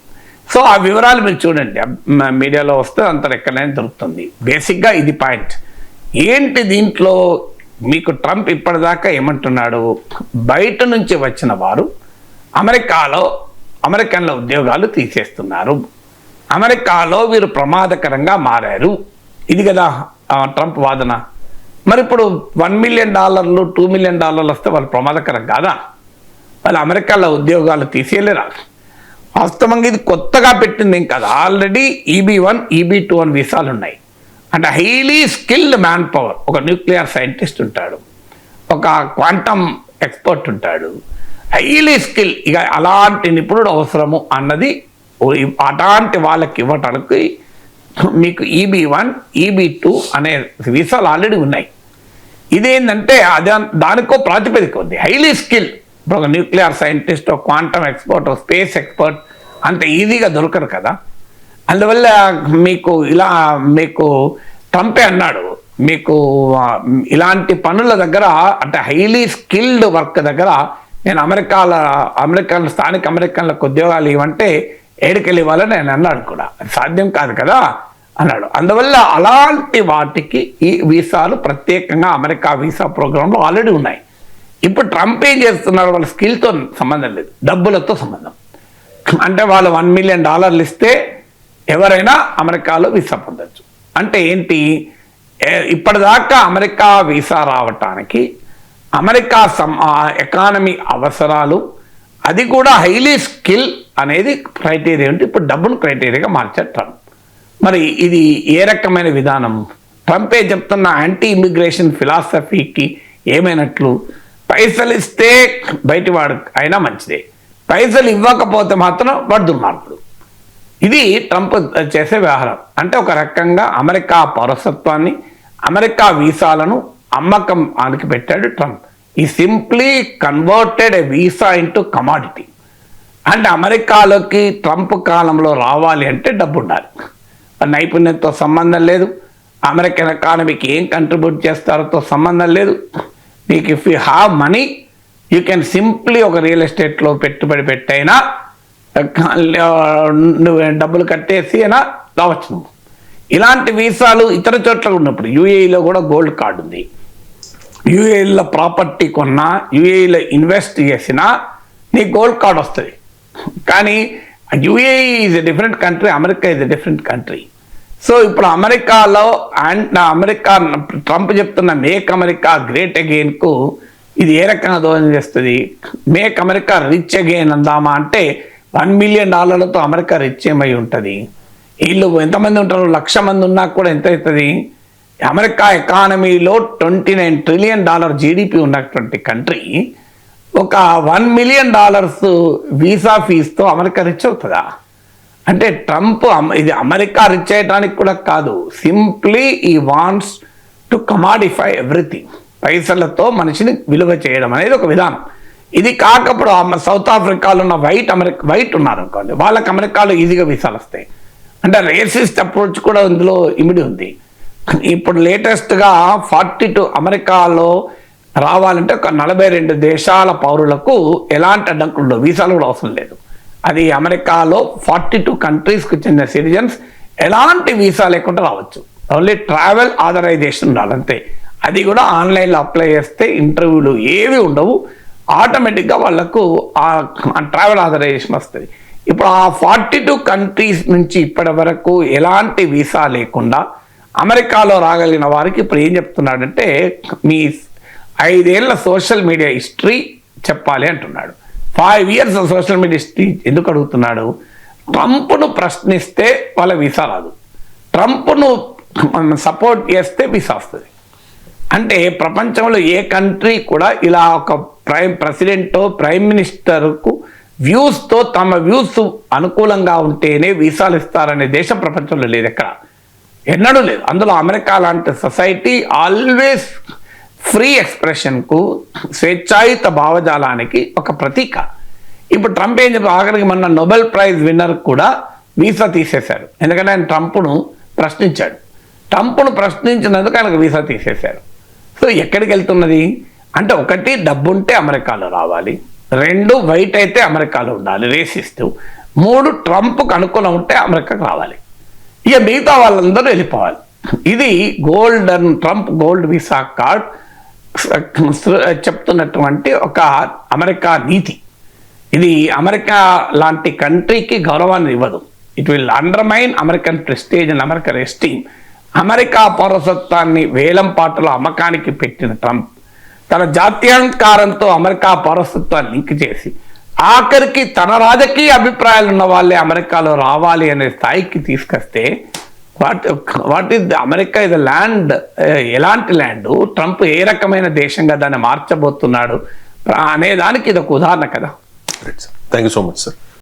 సో ఆ వివరాలు మీరు చూడండి, మీడియాలో వస్తే అంత ఎక్కడైనా దొరుకుతుంది. బేసిక్గా ఇది పాయింట్ ఏంటి దీంట్లో. మీకు ట్రంప్ ఇప్పటిదాకా ఏమంటున్నాడు, బయట నుంచి వచ్చిన వారు అమెరికన్ల ఉద్యోగాలు తీసేస్తున్నారు, అమెరికాలో వీరు ప్రమాదకరంగా మారారు, ఇది కదా ట్రంప్ వాదన. మరి ఇప్పుడు $1 million $2 million వస్తే వాళ్ళు ప్రమాదకరం కాదా? వాళ్ళు అమెరికాలో ఉద్యోగాలు తీసేయలేరా? వాస్తవంగా ఇది కొత్తగా పెట్టింది ఏం కాదు, ఆల్రెడీ EB1 EB2 అని వీసాలు ఉన్నాయి. అంటే హైలీ స్కిల్డ్ మ్యాన్ పవర్, ఒక న్యూక్లియర్ సైంటిస్ట్ ఉంటాడు, ఒక క్వాంటమ్ ఎక్స్పర్ట్ ఉంటాడు, హైలీ స్కిల్, ఇక అలాంటి నిపుణుడు అవసరము అన్నది అలాంటి వాళ్ళకి ఇవ్వటానికి మీకు EB1 EB2 అనే వీసాలు ఆల్రెడీ ఉన్నాయి. ఇదేంటంటే దానికో ప్రాతిపదిక ఉంది, హైలీ స్కిల్. ఇప్పుడు ఒక న్యూక్లియర్ సైంటిస్ట్, ఒక క్వాంటమ్ ఎక్స్పర్ట్, ఒక స్పేస్ ఎక్స్పర్ట్ అంత ఈజీగా దొరకరు కదా. అందువల్ల మీకు ట్రంపే అన్నాడు, మీకు ఇలాంటి పనుల దగ్గర, అంటే హైలీ స్కిల్డ్ వర్క్ దగ్గర నేను అమెరికన్ స్థానిక అమెరికన్లకు ఉద్యోగాలు ఇవ్వంటే ఏడుకెళ్ళి ఇవ్వాలని నేను అన్నాడు కూడా, సాధ్యం కాదు కదా అన్నాడు. అందువల్ల అలాంటి వాటికి ఈ వీసాలు ప్రత్యేకంగా అమెరికా వీసా ప్రోగ్రాంలో ఆల్రెడీ ఉన్నాయి. ఇప్పుడు ట్రంప్ ఏం చేస్తున్నారు, వాళ్ళ స్కిల్తో సంబంధం లేదు, డబ్బులతో సంబంధం. అంటే వాళ్ళు $1 million ఇస్తే ఎవరైనా అమెరికాలో వీసా పొందొచ్చు. అంటే ఏంటి, ఇప్పటిదాకా అమెరికా వీసా రావటానికి అమెరికా ఎకానమీ అవసరాలు, అది కూడా హైలీ స్కిల్ అనేది క్రైటీరియా ఉంటే, ఇప్పుడు డబ్బును క్రైటీరియాగా మార్చారు ట్రంప్. మరి ఇది ఏ రకమైన విధానం? ట్రంపే చెప్తున్న యాంటీ ఇమిగ్రేషన్ ఫిలాసఫీకి ఏమైనట్లు? పైసలు ఇస్తే బయటివాడు అయినా మంచిదే, పైసలు ఇవ్వకపోతే మాత్రం వాడు దుర్మార్గుడు. ఇది ట్రంప్ చేసే వ్యవహారం. అంటే ఒక రకంగా అమెరికా పౌరసత్వాన్ని, అమెరికా వీసాలను అమ్మకం ఆనికి పెట్టాడు ట్రంప్. ఈ సింప్లీ కన్వర్టెడ్ ఏ వీసా ఇంటూ కమాడిటీ. అంటే అమెరికాలోకి ట్రంప్ కాలంలో రావాలి అంటే డబ్బు ఉండాలి, నైపుణ్యంతో సంబంధం లేదు, అమెరికన్ ఎకానమీకి ఏం కంట్రిబ్యూట్ చేస్తారో సంబంధం లేదు. మీకు if you have money you can simply ఒక రియల్ ఎస్టేట్లో పెట్టుబడి పెట్టైనా నువ్వు డబ్బులు కట్టేసి అయినా రావచ్చు నువ్వు. ఇలాంటి వీసాలు ఇతర చోట్ల ఉన్నప్పుడు UAEలో కూడా గోల్డ్ కార్డు ఉంది, UAEలో ప్రాపర్టీ కొన్నా, UAEలో ఇన్వెస్ట్ చేసినా నీకు గోల్డ్ కార్డ్ వస్తుంది. కానీ UAE is a different country, America is a different country. So ఇప్పుడు అమెరికాలో అమెరికా ట్రంప్ చెప్తున్న మేక్ అమెరికా గ్రేట్ అగైన్కు ఇది ఏ రకంగా దోహదం చేస్తుంది? మేక్ అమెరికా రిచ్ అగైన్ అందామా అంటే $1 million అమెరికా రిచ్ ఏమై ఉంటుంది? వీళ్ళు ఎంతమంది ఉంటారు, 1,00,000 మంది ఉన్నా కూడా ఎంత అవుతుంది? అమెరికా ఎకానమీలో $29 ట్రిలియన్ జీడిపి ఉన్నటువంటి కంట్రీ ఒక $1 మిలియన్ వీసా ఫీజుతో అమెరికా రిచ్ అవుతుందా? అంటే ట్రంప్ ఇది అమెరికా రిచ్ అయ్యడానికి కూడా కాదు, సింప్లీ ఈ వాంట్స్ టు కమాడిఫై ఎవ్రీథింగ్. పైసలతో మనిషిని విలువ చేయడం అనేది ఒక విధానం. ఇది కాకపోతే సౌత్ ఆఫ్రికాలో ఉన్న వైట్ ఉన్నారు అనుకోండి, వాళ్ళకి అమెరికాలో ఈజీగా వీసాలు వస్తాయి. అంటే రేసిస్ట్ అప్రోచ్ కూడా ఇందులో ఇమిడి ఉంది. ఇప్పుడు లేటెస్ట్గా 42 అమెరికాలో రావాలంటే ఒక 42 దేశాల పౌరులకు ఎలాంటి అడ్డంకులు ఉండవు, వీసాలు కూడా అవసరం లేదు. అది అమెరికాలో 42 కంట్రీస్కి చెందిన సిటిజన్స్ ఎలాంటి వీసా లేకుండా రావచ్చు. ఓన్లీ ట్రావెల్ ఆథరైజేషన్ ఉండాలి అంతే. అది కూడా ఆన్లైన్లో అప్లై చేస్తే ఇంటర్వ్యూలు ఏవి ఉండవు, ఆటోమేటిక్గా వాళ్ళకు ఆ ట్రావెల్ ఆథరైజేషన్ వస్తుంది. ఇప్పుడు ఆ 42 కంట్రీస్ నుంచి ఇప్పటి వరకు ఎలాంటి వీసా లేకుండా అమెరికాలో రాగలిగిన వారికి ఇప్పుడు ఏం చెప్తున్నాడంటే, మీ 5 ఏళ్ల సోషల్ మీడియా హిస్టరీ చెప్పాలి అంటున్నాడు. 5 ఇయర్స్ సోషల్ మీడియా హిస్టరీ ఎందుకు అడుగుతున్నాడు? ట్రంప్ను ప్రశ్నిస్తే వాళ్ళ వీసా రాదు, ట్రంప్ను సపోర్ట్ చేస్తే వీసా వస్తుంది. అంటే ప్రపంచంలో ఏ కంట్రీ కూడా ఇలా ఒక ప్రెసిడెంటో ప్రైమ్ మినిస్టర్కు వ్యూస్తో తమ వ్యూస్ అనుకూలంగా ఉంటేనే వీసాలు ఇస్తారనే దేశం ప్రపంచంలో లేదు, ఎక్కడ ఎన్నడూ లేదు. అందులో అమెరికా లాంటి సొసైటీ ఆల్వేస్ ఫ్రీ ఎక్స్ప్రెషన్కు, స్వేచ్ఛాయుత భావజాలానికి ఒక ప్రతీక. ఇప్పుడు ట్రంప్ ఏం చెప్పి ఆఖరికి మొన్న నోబెల్ ప్రైజ్ విన్నర్ కూడా వీసా తీసేశారు, ఎందుకంటే ఆయన ట్రంప్ను ప్రశ్నించాడు. ట్రంప్ను ప్రశ్నించినందుకు ఆయనకు వీసా తీసేశారు. సో ఎక్కడికి వెళ్తున్నది అంటే, 1 డబ్బుంటే అమెరికాలో రావాలి, 2 వైట్ అయితే అమెరికాలో ఉండాలి రేసిస్ట్, 3 ట్రంప్కు అనుకూలం ఉంటే అమెరికాకు రావాలి, ఇక మిగతా వాళ్ళందరూ వెళ్ళిపోవాలి. ఇది ట్రంప్ గోల్డ్ వీసా కార్డ్ చెప్తున్నటువంటి ఒక అమెరికా నీతి. ఇది అమెరికా లాంటి కంట్రీకి గౌరవాన్ని ఇవ్వదు. It will undermine American prestige and American esteem. America పౌరసత్వాన్ని వేలం పాటలో అమ్మకానికి పెట్టిన ట్రంప్ తన జాత్యహంకారంతో అమెరికా పౌరసత్వాన్ని లింక్ చేసి ఆఖరికి తన రాజకీయ అభిప్రాయాలు ఉన్న వాళ్ళే అమెరికాలో రావాలి అనే స్థాయికి తీసుకొస్తే what is America is land, ఎలాంటి ల్యాండ్, ట్రంప్ ఏ రకమైన దేశంగా దాన్ని మార్చబోతున్నాడు అనే దానికి ఇది ఒక ఉదాహరణ కదా. Thank you so much sir.